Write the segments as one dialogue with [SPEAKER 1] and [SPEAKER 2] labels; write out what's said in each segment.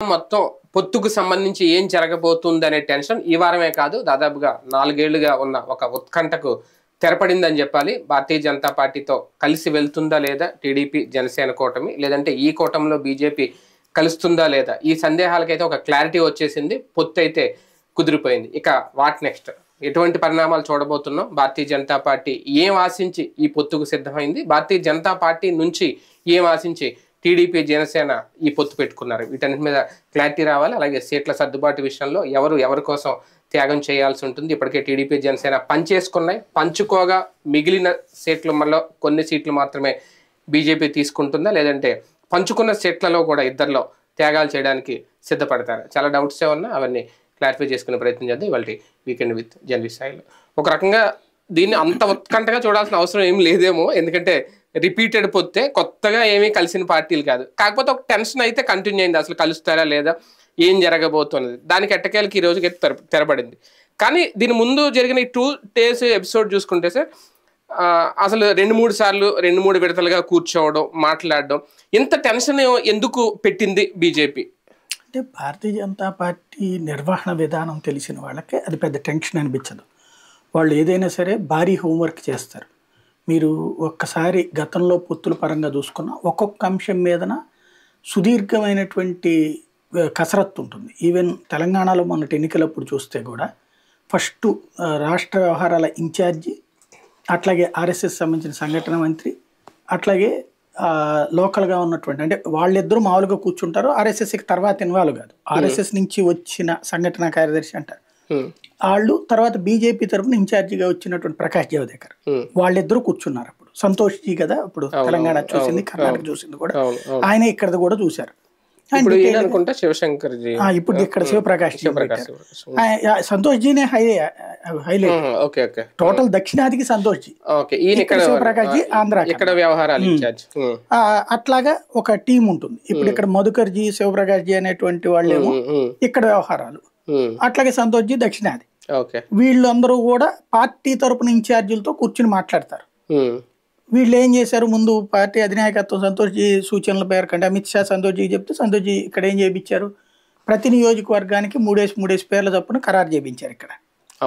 [SPEAKER 1] మొత్తం పొత్తుకు సంబంధించి ఏం జరగబోతుందనే టెన్షన్ ఈ వారమే కాదు దాదాపుగా 4 ఏళ్లుగా ఉన్న ఒక ఉత్కంఠకు తెరపడిందని చెప్పాలి. భారతీయ జనతా పార్టీతో కలిసి వెళ్తుందా లేదా టీడీపీ జనసేన కూటమి, లేదంటే ఈ కూటమిలో బీజేపీ కలుస్తుందా లేదా, ఈ సందేహాలకైతే ఒక క్లారిటీ వచ్చేసింది. పొత్తు అయితే కుదిరిపోయింది. ఇక వాట్ నెక్స్ట్, ఎటువంటి పరిణామాలు చూడబోతున్నాం, భారతీయ జనతా పార్టీ ఏం ఆశించి ఈ పొత్తుకు సిద్ధమైంది, భారతీయ జనతా పార్టీ నుంచి ఏం ఆశించి టీడీపీ జనసేన ఈ పొత్తు పెట్టుకున్నారు, వీటన్నిటి మీద క్లారిటీ రావాలి. అలాగే సీట్ల సర్దుబాటు విషయంలో ఎవరి కోసం త్యాగం చేయాల్సి ఉంటుంది. ఇప్పటికే టీడీపీ జనసేన పంచేసుకున్నాయి. పంచుకోగా మిగిలిన సీట్లలో కొన్ని సీట్లు మాత్రమే బీజేపీ తీసుకుంటుందా, లేదంటే పంచుకున్న సీట్లలో కూడా ఇద్దరిలో త్యాగాలు చేయడానికి సిద్ధపడతారు. చాలా డౌట్సే ఉన్నా అవన్నీ క్లారిఫై చేసుకునే ప్రయత్నం చేద్దాం ఇవాళ వీకెండ్ విత్ జర్నలిస్ట్ స్థాయిలో. ఒక రకంగా దీన్ని అంత ఉత్కంఠగా చూడాల్సిన అవసరం ఏం లేదేమో, ఎందుకంటే రిపీటెడ్ పొత్తే, కొత్తగా ఏమీ కలిసిన పార్టీలు కాదు. కాకపోతే ఒక టెన్షన్ అయితే కంటిన్యూ అయింది, అసలు కలుస్తారా లేదా, ఏం జరగబోతున్నది. దానికి ఎట్టకేలకి ఈ రోజుకి తెరపడింది. కానీ దీని ముందు జరిగిన ఈ 2 days ఎపిసోడ్ చూసుకుంటే సార్, అసలు 2-3 సార్లు 2-3 విడతలుగా కూర్చోవడం, మాట్లాడడం, ఇంత టెన్షన్ ఎందుకు పెట్టింది బీజేపీ?
[SPEAKER 2] అంటే భారతీయ జనతా పార్టీ నిర్వహణ విధానం తెలిసిన వాళ్ళకి అది పెద్ద టెన్షన్ అనిపించదు. వాళ్ళు ఏదైనా సరే భారీ హోంవర్క్ చేస్తారు. మీరు ఒక్కసారి గతంలో పొత్తుల పరంగా చూసుకున్న ఒక్కొక్క అంశం మీదన సుదీర్ఘమైనటువంటి కసరత్తు ఉంటుంది. ఈవెన్ తెలంగాణలో మొన్నటి ఎన్నికలప్పుడు చూస్తే కూడా ఫస్ట్ రాష్ట్ర వ్యవహారాల ఇన్ఛార్జి, అట్లాగే ఆర్ఎస్ఎస్ సంబంధించిన సంఘటన మంత్రి, అట్లాగే లోకల్గా ఉన్నటువంటి, అంటే వాళ్ళిద్దరూ మామూలుగా కూర్చుంటారు, ఆర్ఎస్ఎస్కి తర్వాత ఇన్వాల్వ్ కాదు, ఆర్ఎస్ఎస్ నుంచి వచ్చిన సంఘటన కార్యదర్శి అంటారు వాళ్ళు, తర్వాత బీజేపీ తరఫున ఇన్ఛార్జిగా వచ్చినటువంటి ప్రకాష్ జవదేకర్, వాళ్ళిద్దరూ కూర్చున్నారు. అప్పుడు సంతోష్ జీ కదా, ఇప్పుడు తెలంగాణ చూసింది, కర్ణాటక చూసింది కూడా, ఆయన ఇక్కడ కూడా చూశారు. ఇప్పుడు ఇక్కడ శివప్రకాష్ సంతోష్ జీనే హైలైట్, టోటల్ దక్షిణాదికి సంతోష్ జీ, శివప్రకాష్ జీ ఆంధ్ర వ్యవహారాలు. అట్లాగా ఒక టీం ఉంటుంది. ఇప్పుడు ఇక్కడ మధుకర్ జీ, శివప్రకాష్ జీ అనేటువంటి వాళ్ళేమో ఇక్కడ వ్యవహారాలు, అట్లాగే సంతోష్ జీ దక్షిణాది. వీళ్ళందరూ కూడా పార్టీ తరపున ఇన్ఛార్జీలతో కూర్చుని మాట్లాడతారు. వీళ్ళు ఏం చేశారు, ముందు పార్టీ అధినాయకత్వం సంతోష్ జీ సూచనల పేరు కంటే అమిత్ షా సంతోష్ జీ చెప్తే సంతోష్ జీ ఇక్కడ ఏం చేయించారు, ప్రతి నియోజకవర్గానికి 3 పేర్ల చొప్పున ఖరారు చేయించారు. ఇక్కడ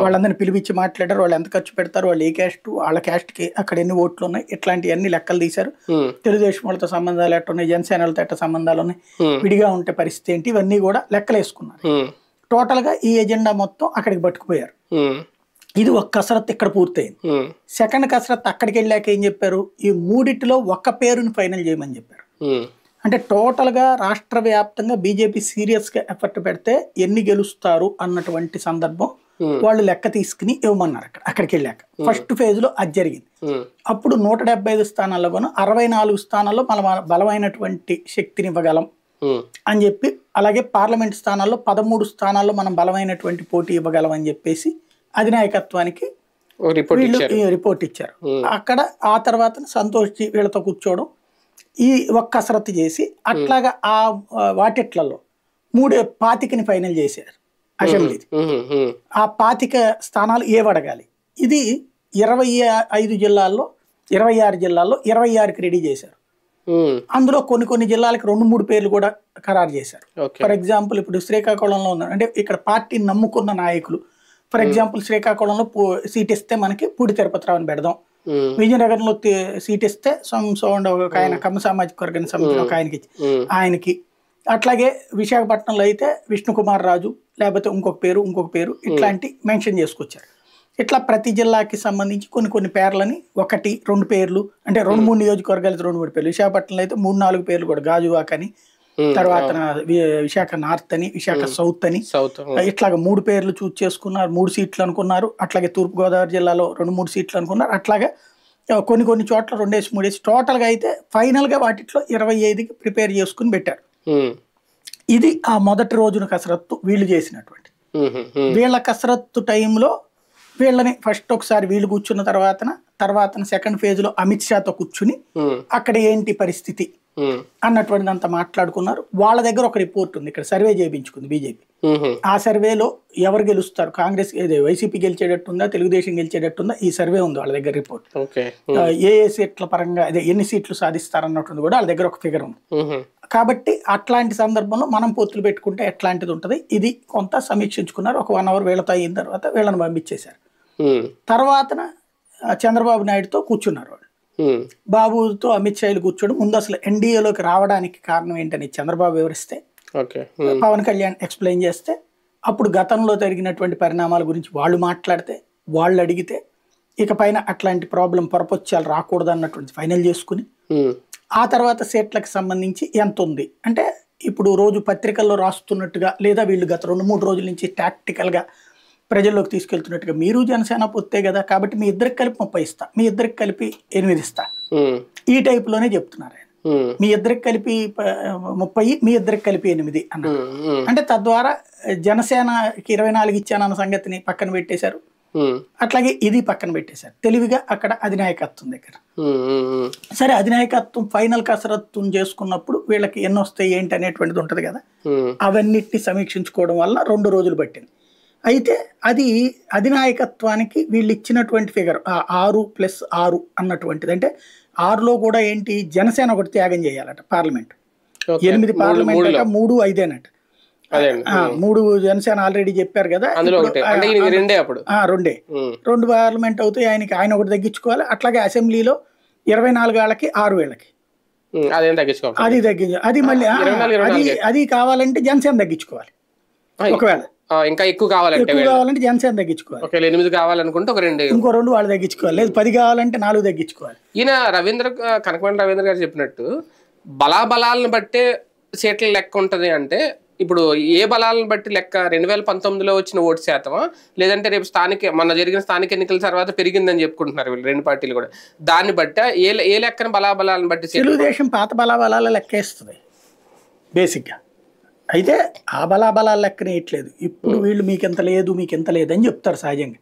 [SPEAKER 2] వాళ్ళందరినీ పిలిపించి మాట్లాడారు, వాళ్ళు ఎంత ఖర్చు పెడతారు, వాళ్ళు ఏ క్యాస్ట్, వాళ్ళ క్యాస్ట్కి అక్కడ ఎన్ని ఓట్లు ఉన్నాయి, ఇట్లాంటివన్నీ లెక్కలు తీశారు. తెలుగుదేశం వాళ్ళతో సంబంధాలు ఎట్ట ఉన్నాయి, జనసేనలతో ఎట్ట సంబంధాలు ఉన్నాయి, విడిగా ఉంటే పరిస్థితి ఏంటి, ఇవన్నీ కూడా లెక్కలు వేసుకున్నారు. టోటల్గా ఈ ఎజెండా మొత్తం అక్కడికి పట్టుకుపోయారు. ఇది ఒక కసరత్తు ఇక్కడ పూర్తయింది. సెకండ్ కసరత్తు అక్కడికి వెళ్ళాక ఏం చెప్పారు, ఈ మూడిటిలో ఒక్క పేరుని ఫైనల్ చేయమని చెప్పారు. అంటే టోటల్గా రాష్ట్ర వ్యాప్తంగా బీజేపీ సీరియస్గా ఎఫర్ట్ పెడితే ఎన్ని గెలుస్తారు అన్నటువంటి సందర్భం వాళ్ళు లెక్క తీసుకుని ఇవ్వమన్నారు. అక్కడికి వెళ్ళాక ఫస్ట్ ఫేజ్ లో అది జరిగింది. అప్పుడు 175 స్థానాల్లో కూడా 64 స్థానాల్లో మన బలమైనటువంటి శక్తిని ఇవ్వగలం అని చెప్పి, అలాగే పార్లమెంట్ స్థానాల్లో 13 స్థానాల్లో మనం బలమైనటువంటి పోటీ ఇవ్వగలం అని చెప్పేసి అధినాయకత్వానికి రిపోర్ట్ ఇచ్చారు. అక్కడ ఆ తర్వాత సంతోష్ జీ వీళ్ళతో కూర్చోవడం, ఈ ఒక్క కసరత్తు చేసి అట్లాగా ఆ వాటిట్లలో 25ని ఫైనల్ చేశారు అసెంబ్లీ. ఆ 25 స్థానాలు ఏవడగాలి, ఇది 25 జిల్లాల్లో 26 జిల్లాల్లో 26కి రెడీ చేశారు. అందులో కొన్ని జిల్లాలకు 2-3 పేర్లు కూడా ఖరారు చేశారు. ఫర్ ఎగ్జాంపుల్ ఇప్పుడు శ్రీకాకుళంలో ఉన్నారు, అంటే ఇక్కడ పార్టీని నమ్ముకున్న నాయకులు, ఫర్ ఎగ్జాంపుల్ శ్రీకాకుళంలో సీట్ ఇస్తే మనకి పూడి తిరుపతిరావుని పెడదాం, విజయనగరంలో సీట్ ఇస్తే సోండ్ ఒక ఆయన కమ్మ సామాజిక వర్గానికి సంబంధించిన ఒక ఆయనకి, అట్లాగే విశాఖపట్నంలో అయితే విష్ణుకుమార్ రాజు, లేకపోతే ఇంకొక పేరు ఇట్లాంటి మెన్షన్ చేసుకొచ్చారు. ఇట్లా ప్రతి జిల్లాకి సంబంధించి కొన్ని పేర్లని 1-2 పేర్లు, అంటే 2-3 నియోజకవర్గాలకి 2-3 పేర్లు, విశాఖపట్నంలో అయితే 3-4 పేర్లు కూడా, గాజువాక్ అని, తర్వాత విశాఖ నార్త్ అని, విశాఖ సౌత్ అని, ఇట్లాగా 3 పేర్లు చూస్ చేసుకున్నారు. 3 సీట్లు అనుకున్నారు. అట్లాగే తూర్పుగోదావరి జిల్లాలో 2-3 సీట్లు అనుకున్నారు. అట్లాగే కొన్ని చోట్ల 2-3 టోటల్గా అయితే ఫైనల్గా వాటిలో 25కి ప్రిపేర్ చేసుకుని పెట్టారు. ఇది ఆ మొదటి రోజున కసరత్తు వీళ్ళు చేసినటువంటి. వీళ్ళ కసరత్తు టైంలో వీళ్ళని ఫస్ట్ ఒకసారి వీళ్ళు కూర్చున్న తర్వాత సెకండ్ ఫేజ్ లో అమిత్ షాతో కూర్చుని అక్కడ ఏంటి పరిస్థితి అన్నటువంటిది అంతా మాట్లాడుకున్నారు. వాళ్ళ దగ్గర ఒక రిపోర్ట్ ఉంది, ఇక్కడ సర్వే చేయించుకుంది బీజేపీ. ఆ సర్వేలో ఎవరు గెలుస్తారు, కాంగ్రెస్ వైసీపీ గెలిచేటట్టుందా, తెలుగుదేశం గెలిచేటట్టుందా, ఈ సర్వే ఉంది వాళ్ళ దగ్గర రిపోర్ట్. ఏ సీట్ల పరంగా అదే ఎన్ని సీట్లు సాధిస్తారన్నట్టుంది కూడా వాళ్ళ దగ్గర ఒక ఫిగర్ ఉంది. కాబట్టి అట్లాంటి సందర్భంలో మనం పొత్తులు పెట్టుకుంటే ఎట్లాంటిది ఉంటుంది, ఇది కొంత సమీక్షించుకున్నారు. ఒక 1 hour వీళ్ళతో అయిన తర్వాత వీళ్ళని పంపించేశారు. తర్వాతన చంద్రబాబు నాయుడుతో కూర్చున్నారు వాళ్ళు. బాబుతో అమిత్ షాలు కూర్చోడం ముందు అసలు ఎన్డీఏలోకి రావడానికి కారణం ఏంటని చంద్రబాబు వివరిస్తే, పవన్ కళ్యాణ్ ఎక్స్ప్లెయిన్ చేస్తే, అప్పుడు గతంలో జరిగినటువంటి పరిణామాల గురించి వాళ్ళు మాట్లాడితే, వాళ్ళు అడిగితే, ఇక పైన అట్లాంటి ప్రాబ్లం పొరపొచ్చాలు రాకూడదు అన్నటువంటి ఫైనల్ చేసుకుని, ఆ తర్వాత సీట్లకు సంబంధించి ఎంత ఉంది అంటే ఇప్పుడు రోజు పత్రికల్లో రాస్తున్నట్టుగా లేదా వీళ్ళు గత 2-3 రోజుల నుంచి టాక్టికల్గా ప్రజల్లోకి తీసుకెళ్తున్నట్టుగా మీరు జనసేన పొత్తే కదా కాబట్టి మీ ఇద్దరికి కలిపి 30 ఇస్తా, మీ ఇద్దరికి కలిపి 8 ఇస్తా, ఈ టైప్లోనే చెప్తున్నారు ఆయన. మీ ఇద్దరికి కలిపి 30, మీ ఇద్దరికి కలిపి 8 అన్నారు. అంటే తద్వారా జనసేనకి 24 ఇచ్చానన్న సంగతిని పక్కన పెట్టేశారు, అట్లాగే ఇది పక్కన పెట్టేశారు తెలివిగా అక్కడ అధినాయకత్వం దగ్గర. సరే అధినాయకత్వం ఫైనల్ కసరత్తు చేసుకున్నప్పుడు వీళ్ళకి ఎన్ని వస్తాయి ఏంటి అనేటువంటిది ఉంటుంది కదా, అవన్నిటిని సమీక్షించుకోవడం వల్ల 2 రోజులు పట్టింది. అయితే అది అధినాయకత్వానికి వీళ్ళు ఇచ్చినటువంటి ఫిగర్ 6+6 అన్నటువంటిది. అంటే 6లో కూడా ఏంటి, జనసేన ఒకటి త్యాగం చేయాలట పార్లమెంట్, 8 పార్లమెంట్ 3 5 3 జనసేన ఆల్రెడీ చెప్పారు కదా, 2 పార్లమెంట్ అవుతాయి ఆయనకి, ఆయన ఒకటి తగ్గించుకోవాలి. అట్లాగే అసెంబ్లీలో 24 వాళ్ళకి 6 వీళ్ళకి అది తగ్గించాలి. అది మళ్ళీ అది కావాలంటే జనసేన తగ్గించుకోవాలి, ఒకవేళ
[SPEAKER 1] ఇంకా ఎక్కువ కావాలంటే
[SPEAKER 2] జనసేన తగ్గించుకోవాలి,
[SPEAKER 1] 8 కావాలనుకుంటే ఇంకో
[SPEAKER 2] 2 వాళ్ళు తగ్గించుకోవాలి, లేదు 10 కావాలంటే 4 తగ్గించుకోవాలి.
[SPEAKER 1] ఈయన కనకమేడల రవీంద్ర గారు చెప్పినట్టు బలాబలాలను బట్టే సీట్ల లెక్క ఉంటది అంటే, ఇప్పుడు ఏ బలాలను బట్టి లెక్క 2019లో వచ్చిన ఓటు శాతమా, లేదంటే రేపు మొన్న జరిగిన స్థానిక ఎన్నికల తర్వాత పెరిగిందని చెప్పుకుంటున్నారు వీళ్ళు 2 పార్టీలు కూడా, దాన్ని బట్టి ఏ లెక్కన బలాబలాలను బట్టి?
[SPEAKER 2] తెలుగుదేశం పాత బలాబలాల లెక్కేస్తుంది బేసిక్గా. అయితే ఆ బలాబలాల లెక్కన ఇట్లేదు, ఇప్పుడు వీళ్ళు మీకెంత లేదు మీకెంత లేదని చెప్తారు సహజంగా.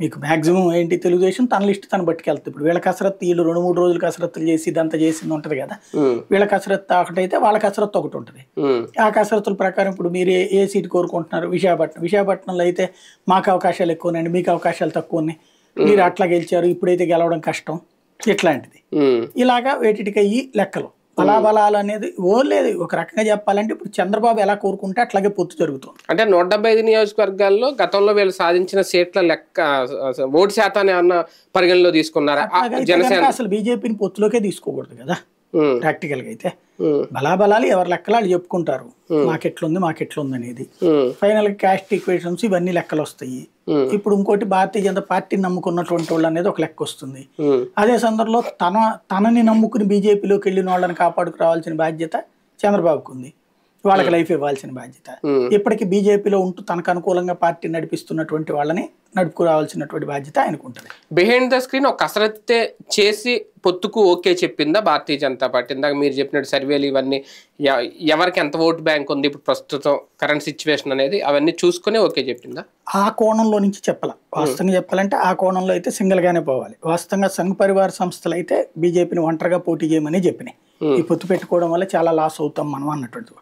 [SPEAKER 2] మీకు మాక్సిమం ఏంటి, తెలుగుదేశం తన లిస్ట్ తను పట్టుకెళ్తుంది. ఇప్పుడు వీళ్ళ కసరత్తు వీళ్ళు 2-3 రోజులు కసరత్తులు చేసి ఇదంతా చేసింది ఉంటుంది కదా, వీళ్ళ కసరత్తు ఒకటైతే వాళ్ళ కసరత్తు ఒకటి ఉంటుంది. ఆ కసరత్తుల ప్రకారం ఇప్పుడు మీరు ఏ సీట్ కోరుకుంటున్నారు, విశాఖపట్నంలో అయితే మాకు అవకాశాలు ఎక్కువ ఉన్నాయండి, మీకు అవకాశాలు తక్కువ ఉన్నాయి, మీరు అట్లా గెలిచారు, ఇప్పుడైతే గెలవడం కష్టం, ఇట్లాంటిది. ఇలాగా వేటికయ్యి లెక్కలు బలాబలాలు అనేది లేదు. ఒక రకంగా చెప్పాలంటే ఇప్పుడు చంద్రబాబు ఎలా కోరుకుంటే అట్లాగే పొత్తు జరుగుతుంది.
[SPEAKER 1] అంటే 175 నియోజకవర్గాల్లో గతంలో వీళ్ళు సాధించిన సీట్ల లెక్క ఓటు శాతాన్ని అన్న పరిగణలో తీసుకున్నారా? జనసేన
[SPEAKER 2] అసలు బీజేపీని పొత్తులోకే తీసుకోకూడదు కదా ప్రాక్టికల్ గా. అయితే బలాబలాలు ఎవరి లెక్కలు వాళ్ళు చెప్పుకుంటారు, మాకెట్లుంది అనేది. ఫైనల్ గా క్యాస్ట్ ఈక్వేషన్స్ ఇవన్నీ లెక్కలు వస్తాయి. ఇప్పుడు ఇంకోటి భారతీయ జనతా పార్టీని నమ్ముకున్నటువంటి వాళ్ళు అనేది ఒక లెక్క వస్తుంది. అదే సందర్భంలో తనని నమ్ముకుని బీజేపీలోకి వెళ్ళిన వాళ్ళని కాపాడుకు రావాల్సిన బాధ్యత చంద్రబాబుకు ఉంది, వాళ్ళకి లైఫ్ ఇవ్వాల్సిన బాధ్యత. ఇప్పటికీ బీజేపీలో ఉంటూ తనకు అనుకూలంగా పార్టీ నడిపిస్తున్నటువంటి వాళ్ళని నడుపుకు రావాల్సినటువంటి బాధ్యత ఆయనకు ఉంటుంది.
[SPEAKER 1] బిహైండ్ ద స్క్రీన్ ఒక కసరత్తే చేసి పొత్తుకు ఓకే చెప్పిందా భారతీయ జనతా పార్టీ? ఇందాక మీరు చెప్పినట్టు సర్వేలు ఇవన్నీ ఎవరికి ఎంత ఓటు బ్యాంక్ ఉంది ఇప్పుడు ప్రస్తుతం కరెంట్ సిచ్యువేషన్ అనేది అవన్నీ చూసుకుని ఓకే చెప్పిందా?
[SPEAKER 2] ఆ కోణంలో నుంచి చెప్పాల. వాస్తవంగా చెప్పాలంటే ఆ కోణంలో అయితే సింగిల్ గానే పోవాలి. వాస్తవంగా సంఘ్ పరివార సంస్థలు అయితే బీజేపీని ఒంటరిగా పోటీ చేయమని చెప్పినాయి. ఈ పొత్తు పెట్టుకోవడం వల్ల చాలా లాస్ అవుతాం మనం అన్నటువంటి.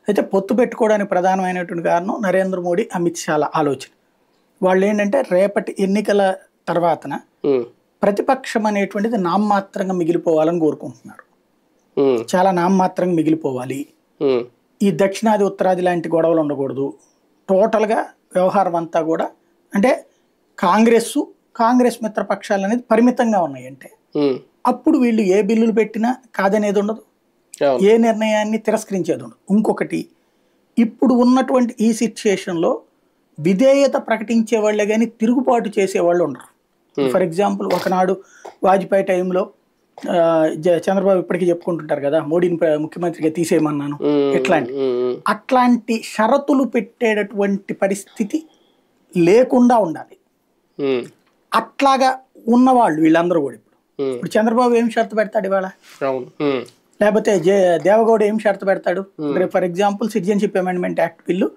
[SPEAKER 2] అయితే పొత్తు పెట్టుకోవడానికి ప్రధానమైనటువంటి కారణం నరేంద్ర మోడీ, అమిత్ షాల ఆలోచన. వాళ్ళు ఏంటంటే రేపటి ఎన్నికల తర్వాతన ప్రతిపక్షం అనేటువంటిది నామమాత్రంగా మిగిలిపోవాలని కోరుకుంటున్నారు. చాలా నామమాత్రంగా మిగిలిపోవాలి, ఈ దక్షిణాది ఉత్తరాది లాంటి గొడవలు ఉండకూడదు. టోటల్గా వ్యవహారం అంతా కూడా అంటే కాంగ్రెస్ మిత్రపక్షాలు అనేది పరిమితంగా ఉన్నాయి. అంటే అప్పుడు వీళ్ళు ఏ బిల్లులు పెట్టినా కాదనేది ఉండదు, ఏ నిర్ణయాన్ని తిరస్కరించేది ఉండదు. ఇంకొకటి, ఇప్పుడు ఉన్నటువంటి ఈ సిచ్యుయేషన్లో విధేయత ప్రకటించే వాళ్ళే కానీ తిరుగుబాటు చేసేవాళ్ళు ఉండరు. ఫర్ ఎగ్జాంపుల్ ఒకనాడు వాజ్పేయి టైంలో చంద్రబాబు ఇప్పటికీ చెప్పుకుంటుంటారు కదా, మోడీని ముఖ్యమంత్రిగా తీసేయమన్నాను, అట్లాంటి షరతులు పెట్టేటటువంటి పరిస్థితి లేకుండా ఉండాలి. అట్లాగా ఉన్నవాళ్ళు వీళ్ళందరూ కూడా ఇప్పుడు చంద్రబాబు ఏం షరతు పెడతాడు ఇవాళ, లేకపోతే దేవగౌడ ఏం షరతు పెడతాడు? For example citizenship amendment act bill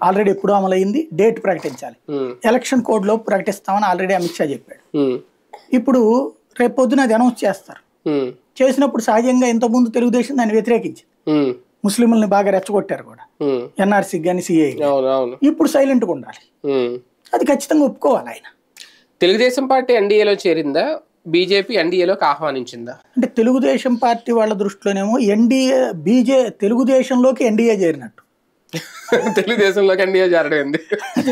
[SPEAKER 2] already ఎప్పుడూ అమలైంది, డేట్ ప్రకటించాలి, ఎలక్షన్ కోడ్ లో ప్రకటిస్తామని ఆల్రెడీ అమిత్ షా చెప్పాడు. ఇప్పుడు రేపు పొద్దున అది అనౌన్స్ చేస్తారు, చేసినప్పుడు సహజంగా ఇంతకుముందు తెలుగుదేశం దాన్ని వ్యతిరేకించింది, ముస్లింలని బాగా రెచ్చగొట్టారు కూడా, ఎన్ఆర్సీకి కానీ సిఏ. ఇప్పుడు సైలెంట్గా ఉండాలి, అది ఖచ్చితంగా ఒప్పుకోవాలి ఆయన.
[SPEAKER 1] తెలుగుదేశం పార్టీ ఎన్డీఏలో చేరిందా, బీజేపీ ఎన్డీఏలోకి ఆహ్వానించిందా?
[SPEAKER 2] అంటే తెలుగుదేశం పార్టీ వాళ్ళ దృష్టిలోనేమో తెలుగుదేశంలోకి ఎన్డీఏ చేరినట్టు.
[SPEAKER 1] తెలుగుదేశంలోకి ఎన్డీఏ చేరడం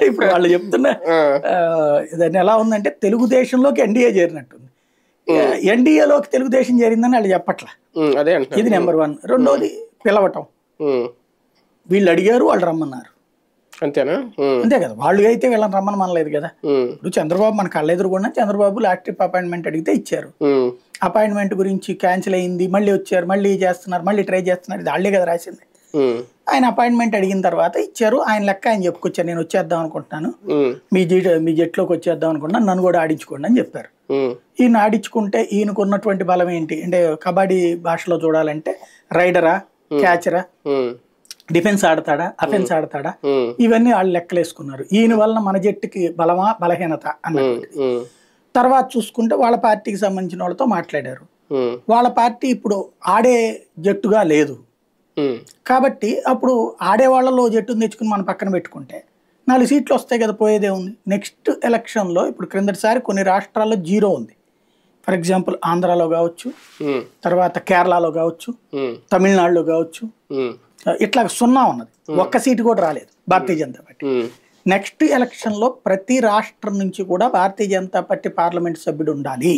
[SPEAKER 2] ఇప్పుడు వాళ్ళు చెప్తున్న దాన్ని ఎలా ఉందంటే తెలుగుదేశంలోకి ఎన్డీఏ చేరినట్టుంది, ఎన్డీఏలోకి తెలుగుదేశం చేరిందని వాళ్ళు చెప్పట్లా. ఇది నెంబర్ 1. రెండోది పిలవటం, వీళ్ళు అడిగారు వాళ్ళు రమ్మన్నారు,
[SPEAKER 1] అంతేనా?
[SPEAKER 2] అంతే కదా, వాళ్ళు అయితే వీళ్ళని రమ్మని మనలేదు కదా. ఇప్పుడు చంద్రబాబు మన కళ్ళ ఎదురుగున్నా చంద్రబాబు లాస్ట్ ట్రిప్ అపాయింట్మెంట్ అడిగితే ఇచ్చారు, అపాయింట్మెంట్ గురించి క్యాన్సిల్ అయింది, మళ్ళీ వచ్చారు, మళ్ళీ చేస్తున్నారు, మళ్ళీ ట్రై చేస్తున్నారు, ఇది వాళ్ళే కదా రాసింది. ఆయన అపాయింట్మెంట్ అడిగిన తర్వాత ఇచ్చారు, ఆయన లెక్క ఆయన చెప్పుకొచ్చారు, నేను వచ్చేద్దాం అనుకుంటున్నాను, మీ జట్లోకి వచ్చేద్దాం అనుకుంటున్నాను, నన్ను కూడా ఆడించుకోండి అని చెప్పారు. ఈయన ఆడించుకుంటే ఈయనకు ఉన్నటువంటి బలం ఏంటి అంటే, కబడ్డీ భాషలో చూడాలంటే రైడరా, క్యాచరా, డిఫెన్స్ ఆడతాడా, అఫెన్స్ ఆడతాడా, ఇవన్నీ వాళ్ళు లెక్కలేసుకున్నారు. ఈయన వలన మన జట్టుకి బలమా బలహీనత అన్నది. తర్వాత చూసుకుంటే వాళ్ళ పార్టీకి సంబంధించిన వాళ్ళతో మాట్లాడారు, వాళ్ళ పార్టీ ఇప్పుడు ఆడే జట్టుగా లేదు కాబట్టి అప్పుడు ఆడేవాళ్లలో జట్టును తెచ్చుకుని మనం పక్కన పెట్టుకుంటే 4 సీట్లు వస్తాయి కదా, పోయేదే ఉంది. నెక్స్ట్ ఎలక్షన్లో ఇప్పుడు క్రిందటిసారి కొన్ని రాష్ట్రాల్లో 0 ఉంది. ఫర్ ఎగ్జాంపుల్ ఆంధ్రాలో కావచ్చు, తర్వాత కేరళలో కావచ్చు, తమిళనాడులో కావచ్చు, ఇట్లా 0 ఉన్నది, ఒక్క సీటు కూడా రాలేదు భారతీయ జనతా పార్టీ. నెక్స్ట్ ఎలక్షన్లో ప్రతి రాష్ట్రం నుంచి కూడా భారతీయ జనతా పార్టీ పార్లమెంట్ సభ్యుడు ఉండాలి,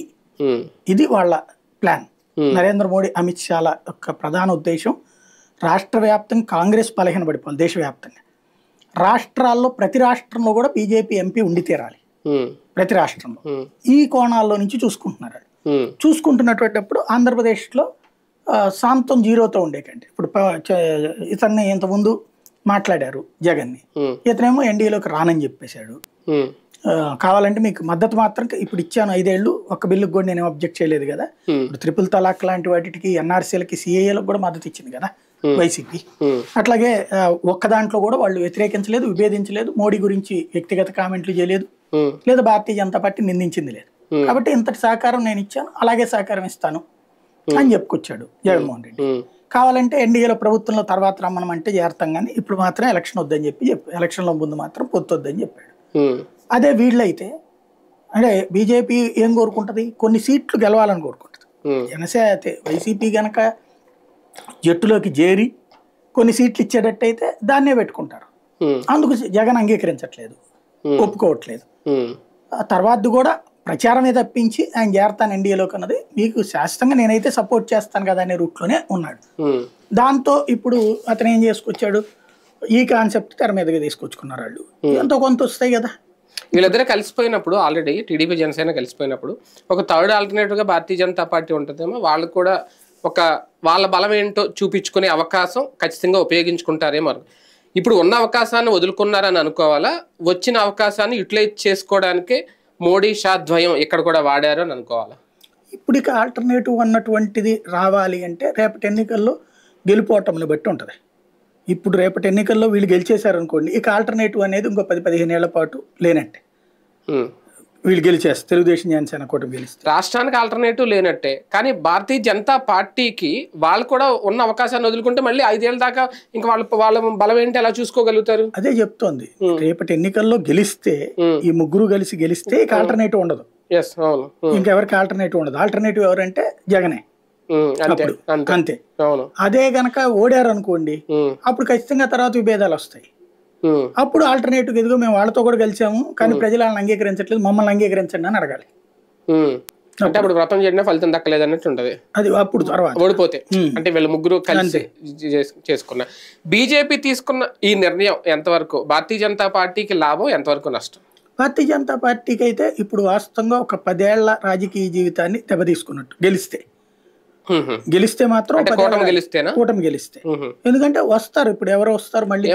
[SPEAKER 2] ఇది వాళ్ళ ప్లాన్. నరేంద్ర మోడీ, అమిత్ షాల యొక్క ప్రధాన ఉద్దేశం రాష్ట్ర వ్యాప్తంగా కాంగ్రెస్ బలహీనపడిపోవాలి, దేశవ్యాప్తంగా. రాష్ట్రాల్లో ప్రతి రాష్ట్రంలో కూడా బీజేపీ ఎంపీ ఉండి తీరాలి, ప్రతి రాష్ట్రంలో. ఈ కోణాల్లో నుంచి చూసుకుంటున్నారు. చూసుకుంటున్నటువంటిప్పుడు ఆంధ్రప్రదేశ్లో సాంతం 0తో ఉండే కంటే ఇప్పుడు ఇతన్ని ఇంతకుముందు మాట్లాడారు జగన్ని, ఇతనేమో ఎన్డీఏలోకి రానని చెప్పేశాడు. కావాలంటే మీకు మద్దతు మాత్రం ఇప్పుడు ఇచ్చాను 5 ఏళ్ళు, ఒక్క బిల్లుకి కూడా నేను అబ్జెక్ట్ చేయలేదు కదా. ఇప్పుడు 3 తలాక్ లాంటి వాటికి, ఎన్ఆర్సీలకి, సిఏఏలకు కూడా మద్దతు ఇచ్చింది కదా వైసీపీ. అట్లాగే ఒక్క దాంట్లో కూడా వాళ్ళు వ్యతిరేకించలేదు, విభేదించలేదు, మోడీ గురించి వ్యక్తిగత కామెంట్లు చేయలేదు, లేదా భారతీయ జనతా పార్టీ నిందించింది లేదు. కాబట్టి ఇంతటి సహకారం నేను ఇచ్చాను, అలాగే సహకారం ఇస్తాను అని చెప్పుకొచ్చాడు జగన్మోహన్ రెడ్డి. కావాలంటే ఎన్డీఏలో ప్రభుత్వంలో తర్వాత రమ్మనమంటే చేరతాం కానీ ఇప్పుడు మాత్రం ఎలక్షన్ వద్దని చెప్పి ఎలక్షన్లో ముందు మాత్రం పొత్తొద్దని చెప్పాడు. అదే వీళ్ళైతే అంటే బీజేపీ ఏం కోరుకుంటుంది, కొన్ని సీట్లు గెలవాలని కోరుకుంటుంది. జనసేన వైసీపీ గనక జట్టులోకి చేరి కొన్ని సీట్లు ఇచ్చేటట్టయితే దాన్నే పెట్టుకుంటారు. అందుకు జగన్ అంగీకరించట్లేదు, ఒప్పుకోవట్లేదు. తర్వాత కూడా ప్రచారమే తప్పించి ఆయన చేరతాను ఎన్డీఏలోకి అన్నది మీకు శాశ్వతంగా నేనైతే సపోర్ట్ చేస్తాను కదా అనే రూట్లోనే ఉన్నాడు. దాంతో ఇప్పుడు అతను ఏం చేసుకొచ్చాడు, ఈ కాన్సెప్ట్ తెర మీదగా తీసుకొచ్చుకున్నారు వాళ్ళు. ఎంతో కొంత వస్తాయి కదా.
[SPEAKER 1] వీళ్ళిద్దరే కలిసిపోయినప్పుడు, ఆల్రెడీ టీడీపీ జనసేన కలిసిపోయినప్పుడు ఒక థర్డ్ ఆల్టర్నేటివ్గా భారతీయ జనతా పార్టీ ఉంటుందేమో, వాళ్ళు కూడా ఒక వాళ్ళ బలం ఏంటో చూపించుకునే అవకాశం ఖచ్చితంగా ఉపయోగించుకుంటారేమో. ఇప్పుడు ఉన్న అవకాశాన్ని వదులుకున్నారని అనుకోవాలా, వచ్చిన అవకాశాన్ని యూటిలైజ్ చేసుకోవడానికే మోడీ షా ద్వయం ఇక్కడ కూడా వాడారు అని అనుకోవాలా?
[SPEAKER 2] ఇప్పుడు ఇక ఆల్టర్నేటివ్ అన్నటువంటిది రావాలి అంటే రేపటి ఎన్నికల్లో గెలుపోవటంని బట్టి ఉంటుంది. ఇప్పుడు రేపటి ఎన్నికల్లో వీళ్ళు గెలిచేశారనుకోండి, ఇక ఆల్టర్నేటివ్ అనేది ఇంకో 10-15 ఏళ్ల పాటు లేనట్టే. వీళ్ళు గెలిచేస్తారు, తెలుగుదేశం జనసేన కూటమి గెలిస్తారు,
[SPEAKER 1] రాష్ట్రానికి ఆల్టర్నేటివ్ లేనట్టే. కానీ భారతీయ జనతా పార్టీకి వాళ్ళు కూడా ఉన్న అవకాశాన్ని వదులుకుంటే మళ్ళీ 5 ఏళ్ళ దాకా ఇంకా వాళ్ళ బలం ఏంటి ఎలా చూసుకోగలుగుతారు?
[SPEAKER 2] అదే చెప్తోంది. రేపటి ఎన్నికల్లో గెలిస్తే, ఈ ముగ్గురు కలిసి గెలిస్తే ఇక ఆల్టర్నేటివ్ ఉండదు, ఇంకెవరికి ఆల్టర్నేటివ్ ఉండదు. ఆల్టర్నేటివ్ ఎవరంటే జగనే, అంతే. అదే గనక ఓడారు అనుకోండి, అప్పుడు ఖచ్చితంగా తర్వాత విభేదాలు వస్తాయి. అప్పుడు ఆల్టర్నేటివ్ ఎదుగు మేము వాళ్ళతో కూడా కలిసాము కానీ ప్రజలు వాళ్ళని అంగీకరించట్లేదు, మమ్మల్ని అంగీకరించండి అని అడగాలి.
[SPEAKER 1] అంటే అప్పుడు వ్రతం చేయడం ఫలితం దక్కలేదు అన్నట్టు ఉంటది.
[SPEAKER 2] అది అప్పుడు తర్వాత
[SPEAKER 1] ఓడిపోతే అంటే వీళ్ళు ముగ్గురు కలిసి చేసుకున్న బీజేపీ తీసుకున్న ఈ నిర్ణయం ఎంతవరకు భారతీయ జనతా పార్టీకి లాభం, ఎంతవరకు నష్టం?
[SPEAKER 2] భారతీయ జనతా పార్టీకి అయితే ఇప్పుడు వాస్తవంగా ఒక 10 ఏళ్ల రాజకీయ జీవితాన్ని దెబ్బతీసుకున్నట్టు. గెలిస్తే మాత్రం కూటమి గెలిస్తే, ఎందుకంటే వస్తారు ఇప్పుడు ఎవరో వస్తారు మళ్ళీ